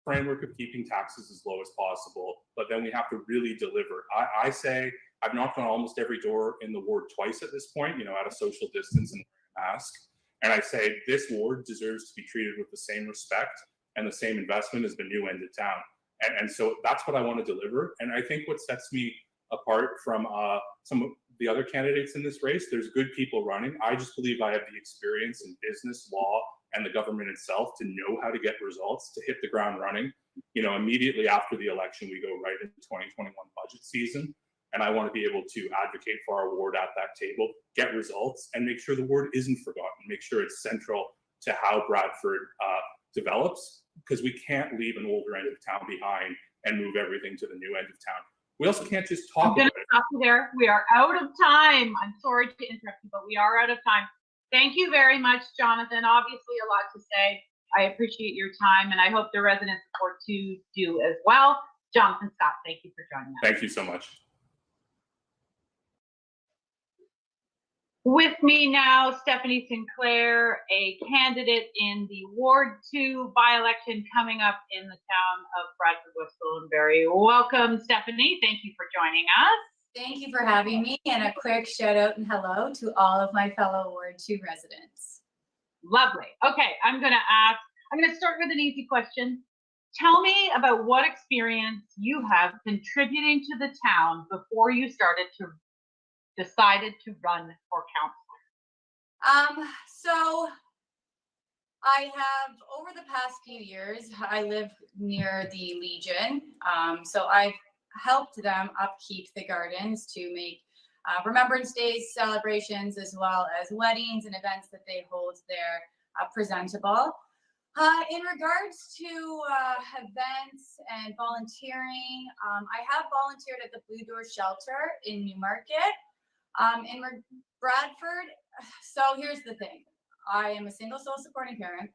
framework of keeping taxes as low as possible, but then we have to really deliver. I say I've knocked on almost every door in the ward twice at this point, you know, at a social distance and mask. And I say this ward deserves to be treated with the same respect and the same investment as the new end of town. And so that's what I want to deliver. And I think what sets me apart from some of the other candidates in this race, there's good people running. I just believe I have the experience in business, law, and the government itself to know how to get results, to hit the ground running. You know, immediately after the election, we go right into 2021 budget season. And I want to be able to advocate for our ward at that table, get results, and make sure the ward isn't forgotten, make sure it's central to how Bradford develops, because we can't leave an older end of town behind and move everything to the new end of town. We also can't just talk I'm going about to it. stop you there. We are out of time. I'm sorry to interrupt you, but we are out of time. Thank you very much, Jonathan. Obviously, a lot to say. I appreciate your time, and I hope the residents of Ward 2 do as well. Jonathan Scott, thank you for joining us. Thank you so much. With me now, Stephanie Sinclair, a candidate in the Ward 2 by-election coming up in the town of Bradford West Goldenberry. Welcome, Stephanie. Thank you for joining us. Thank you for having me, and a quick shout out and hello to all of my fellow Ward 2 residents. Lovely. Okay, I'm going to start with an easy question. Tell me about what experience you have contributing to the town before you decided to run for council. So I have, over the past few years, I live near the Legion. So I've helped them upkeep the gardens to make Remembrance Days celebrations, as well as weddings and events that they hold there presentable. In regards to events and volunteering, I have volunteered at the Blue Door Shelter in Newmarket. In Bradford, so here's the thing. I am a single soul supporting parent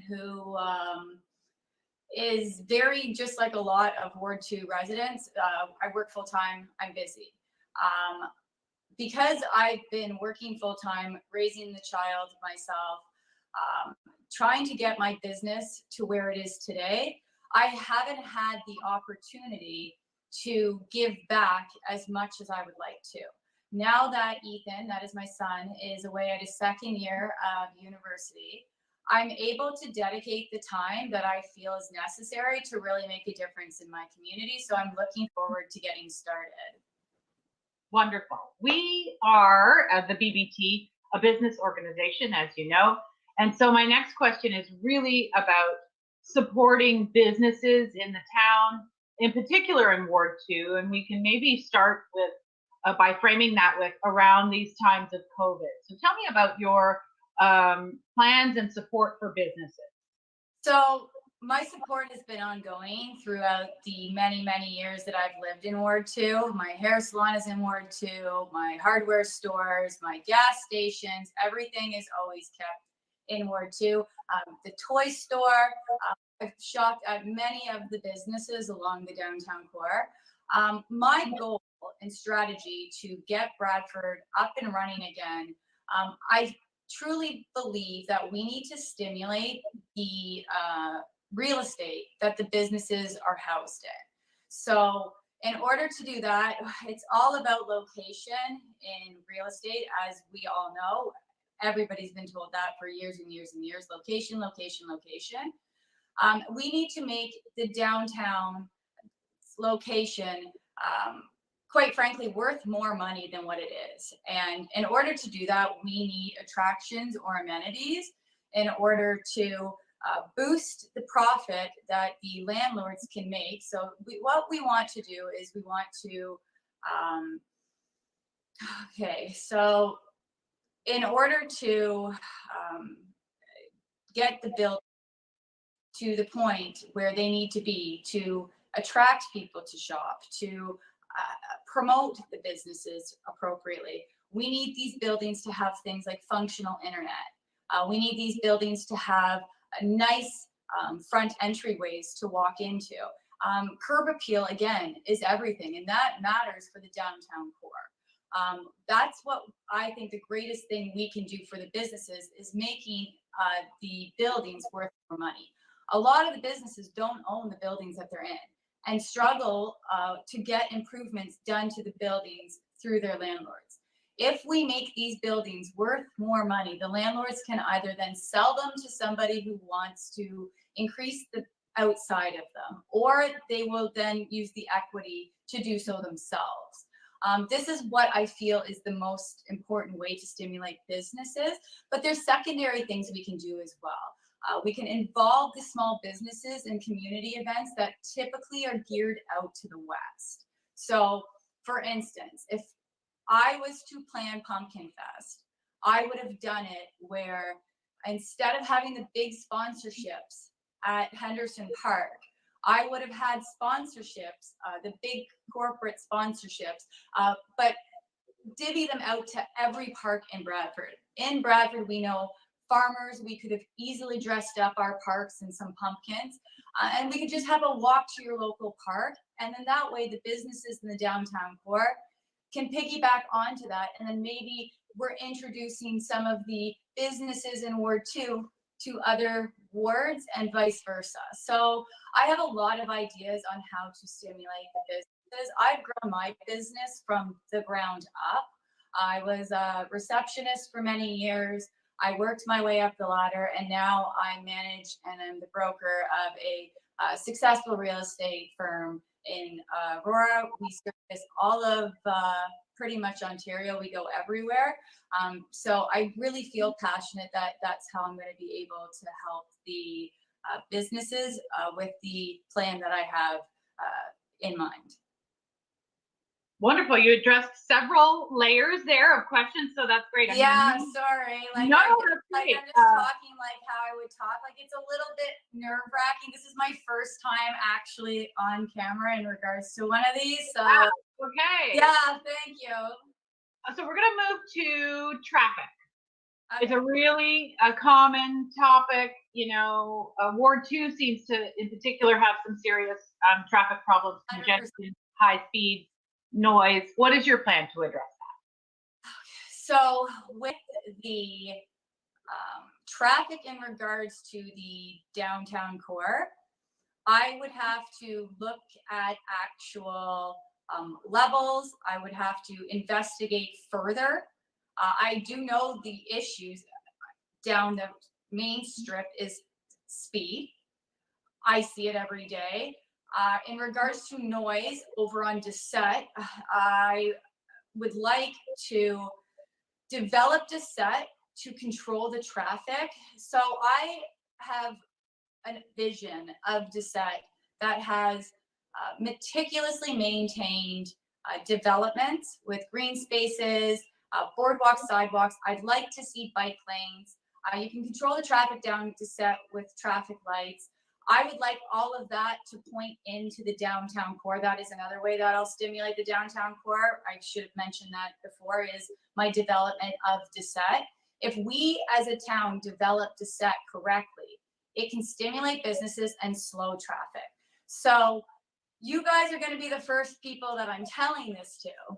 who is very, just like a lot of Ward 2 residents. I work full time, I'm busy. Because I've been working full time, raising the child myself, trying to get my business to where it is today, I haven't had the opportunity to give back as much as I would like to. Now that Ethan, that is my son, is away at his second year of university, I'm able to dedicate the time that I feel is necessary to really make a difference in my community. So I'm looking forward to getting started. Wonderful. We are, the BBT, a business organization, as you know. And so my next question is really about supporting businesses in the town, in particular in Ward 2. And we can maybe start with, by framing that with around these times of COVID. So tell me about your plans and support for businesses. So my support has been ongoing throughout the many, many years that I've lived in Ward 2. My hair salon is in Ward 2, my hardware stores, my gas stations, everything is always kept in Ward 2. The toy store, I've shopped at many of the businesses along the downtown core. My goal and strategy to get Bradford up and running again, I truly believe that we need to stimulate the real estate that the businesses are housed in. So in order to do that, it's all about location in real estate. As we all know, everybody's been told that for years and years and years. Location, location, location. We need to make the downtown location, quite frankly, worth more money than what it is. And in order to do that, we need attractions or amenities in order to boost the profit that the landlords can make. So what we want to do is we want to, so in order to get the building to the point where they need to be to attract people to shop, to promote the businesses appropriately, we need these buildings to have things like functional internet. We need these buildings to have a nice front entryways to walk into. Curb appeal, again, is everything, and that matters for the downtown core. That's what I think the greatest thing we can do for the businesses is making the buildings worth more money. A lot of the businesses don't own the buildings that they're in and struggle to get improvements done to the buildings through their landlords. If we make these buildings worth more money, the landlords can either then sell them to somebody who wants to increase the outside of them, or they will then use the equity to do so themselves. This is what I feel is the most important way to stimulate businesses, but there's secondary things we can do as well. We can involve the small businesses in community events that typically are geared out to the West. So for instance, if I was to plan Pumpkin Fest, I would have done it where instead of having the big sponsorships at Henderson Park, I would have had sponsorships, the big corporate sponsorships, but divvy them out to every park in Bradford. In Bradford, we know farmers, we could have easily dressed up our parks in some pumpkins, and we could just have a walk to your local park. And then that way the businesses in the downtown core can piggyback onto that. And then maybe we're introducing some of the businesses in Ward 2 to other wards and vice versa. So I have a lot of ideas on how to stimulate the businesses. I've grown my business from the ground up. I was a receptionist for many years. I worked my way up the ladder, and now I manage and I'm the broker of a successful real estate firm in Aurora. We service all of pretty much Ontario. We go everywhere. So I really feel passionate that that's how I'm going to be able to help the businesses with the plan that I have in mind. Wonderful. You addressed several layers there of questions, so that's great. Yeah, sorry. Like, no, I'm that's great. just talking like how I would talk. Like, it's a little bit nerve-wracking. This is my first time actually on camera in regards to one of these. So, okay. Yeah, thank you. So we're going to move to traffic. Okay. It's a really common topic. You know, Ward 2 seems to, in particular, have some serious traffic problems, congestion, high speeds, noise. What is your plan to address that? So with the traffic in regards to the downtown core, I would have to look at actual levels. I would have to investigate further. I do know the issues down the main strip is speed. I see it every day. In regards to noise over on Deset, I would like to develop Deset to control the traffic. So I have a vision of Deset that has meticulously maintained developments with green spaces, boardwalks, sidewalks. I'd like to see bike lanes. You can control the traffic down Deset with traffic lights. I would like all of that to point into the downtown core. That is another way that I'll stimulate the downtown core. I should have mentioned that before, is my development of Deset. If we as a town develop Deset correctly, it can stimulate businesses and slow traffic. So you guys are going to be the first people that I'm telling this to.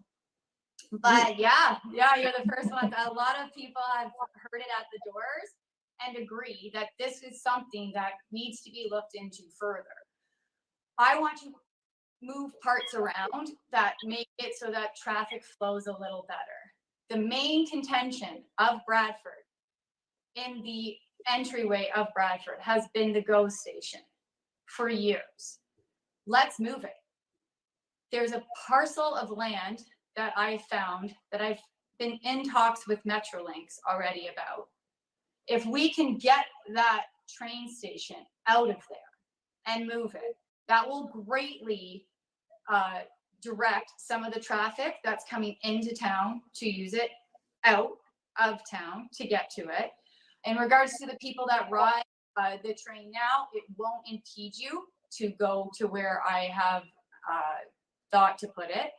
But yeah, you're the first ones. A lot of people have heard it at the doors and agree that this is something that needs to be looked into further. I want to move parts around that make it so that traffic flows a little better. The main contention of Bradford in the entryway of Bradford has been the GO station for years. Let's move it. There's a parcel of land that I found that I've been in talks with Metrolinx already about. If we can get that train station out of there and move it, that will greatly direct some of the traffic that's coming into town to use it out of town to get to it. In regards to the people that ride the train now, it won't impede you to go to where I have thought to put it.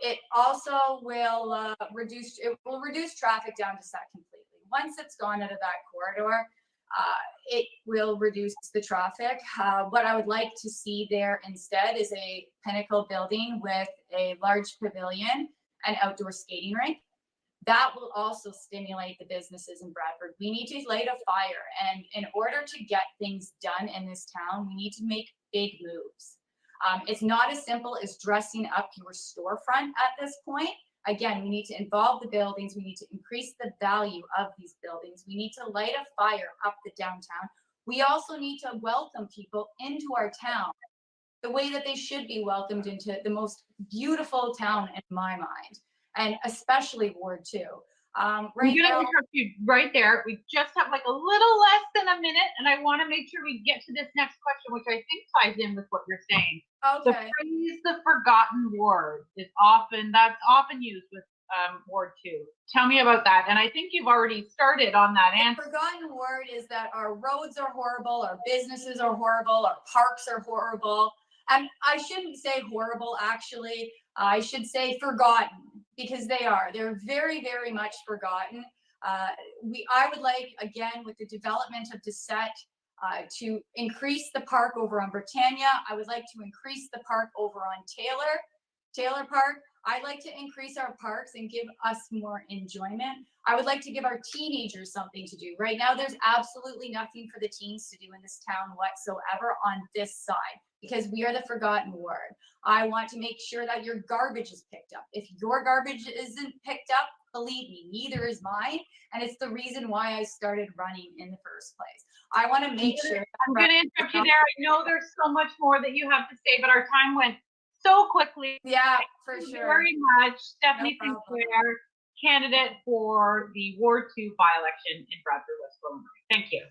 It also will reduce traffic down Deset completely. Once it's gone out of that corridor, it will reduce the traffic. What I would like to see there instead is a pinnacle building with a large pavilion and outdoor skating rink. That will also stimulate the businesses in Bradford. We need to light a fire, and in order to get things done in this town, we need to make big moves. It's not as simple as dressing up your storefront at this point. Again, we need to involve the buildings. We need to increase the value of these buildings. We need to light a fire up the downtown. We also need to welcome people into our town the way that they should be welcomed into the most beautiful town in my mind, and especially Ward 2. Right now, interrupt you right there. We just have like a little less than a minute, and I want to make sure we get to this next question, which I think ties in with what you're saying. Okay. The phrase "the forgotten ward" is often used with Ward 2. Tell me about that. And I think you've already started on that The answer. forgotten word is that our roads are horrible, our businesses are horrible, our parks are horrible. And I shouldn't say horrible, actually. I should say forgotten, because they are. They're very, very much forgotten. I would like, again, with the development of Deset, to increase the park over on Britannia. I would like to increase the park over on Taylor Park. I'd like to increase our parks and give us more enjoyment. I would like to give our teenagers something to do. Right now, there's absolutely nothing for the teens to do in this town whatsoever on this side, because we are the forgotten word. I want to make sure that your garbage is picked up. If your garbage isn't picked up, believe me, neither is mine. And it's the reason why I started running in the first place. I want to make sure. I'm going to interrupt you there. I know there's so much more that you have to say, but our time went so quickly. Yeah, for Thank you sure. very much. Stephanie No problem. Sinclair, candidate for the Ward 2 by-election in Bradford, West Gwillimbury. Thank you.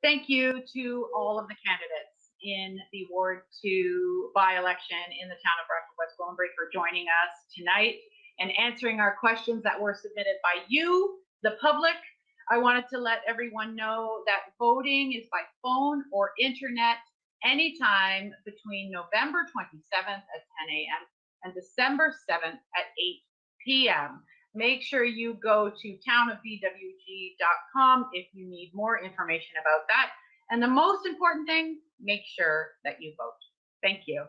Thank you to all of the candidates in the Ward 2 by-election in the town of Bradford, West Gwillimbury for joining us tonight and answering our questions that were submitted by you, the public. I wanted to let everyone know that voting is by phone or internet anytime between November 27th at 10 a.m. and December 7th at 8 p.m. Make sure you go to townofbwg.com if you need more information about that. And the most important thing, make sure that you vote. Thank you.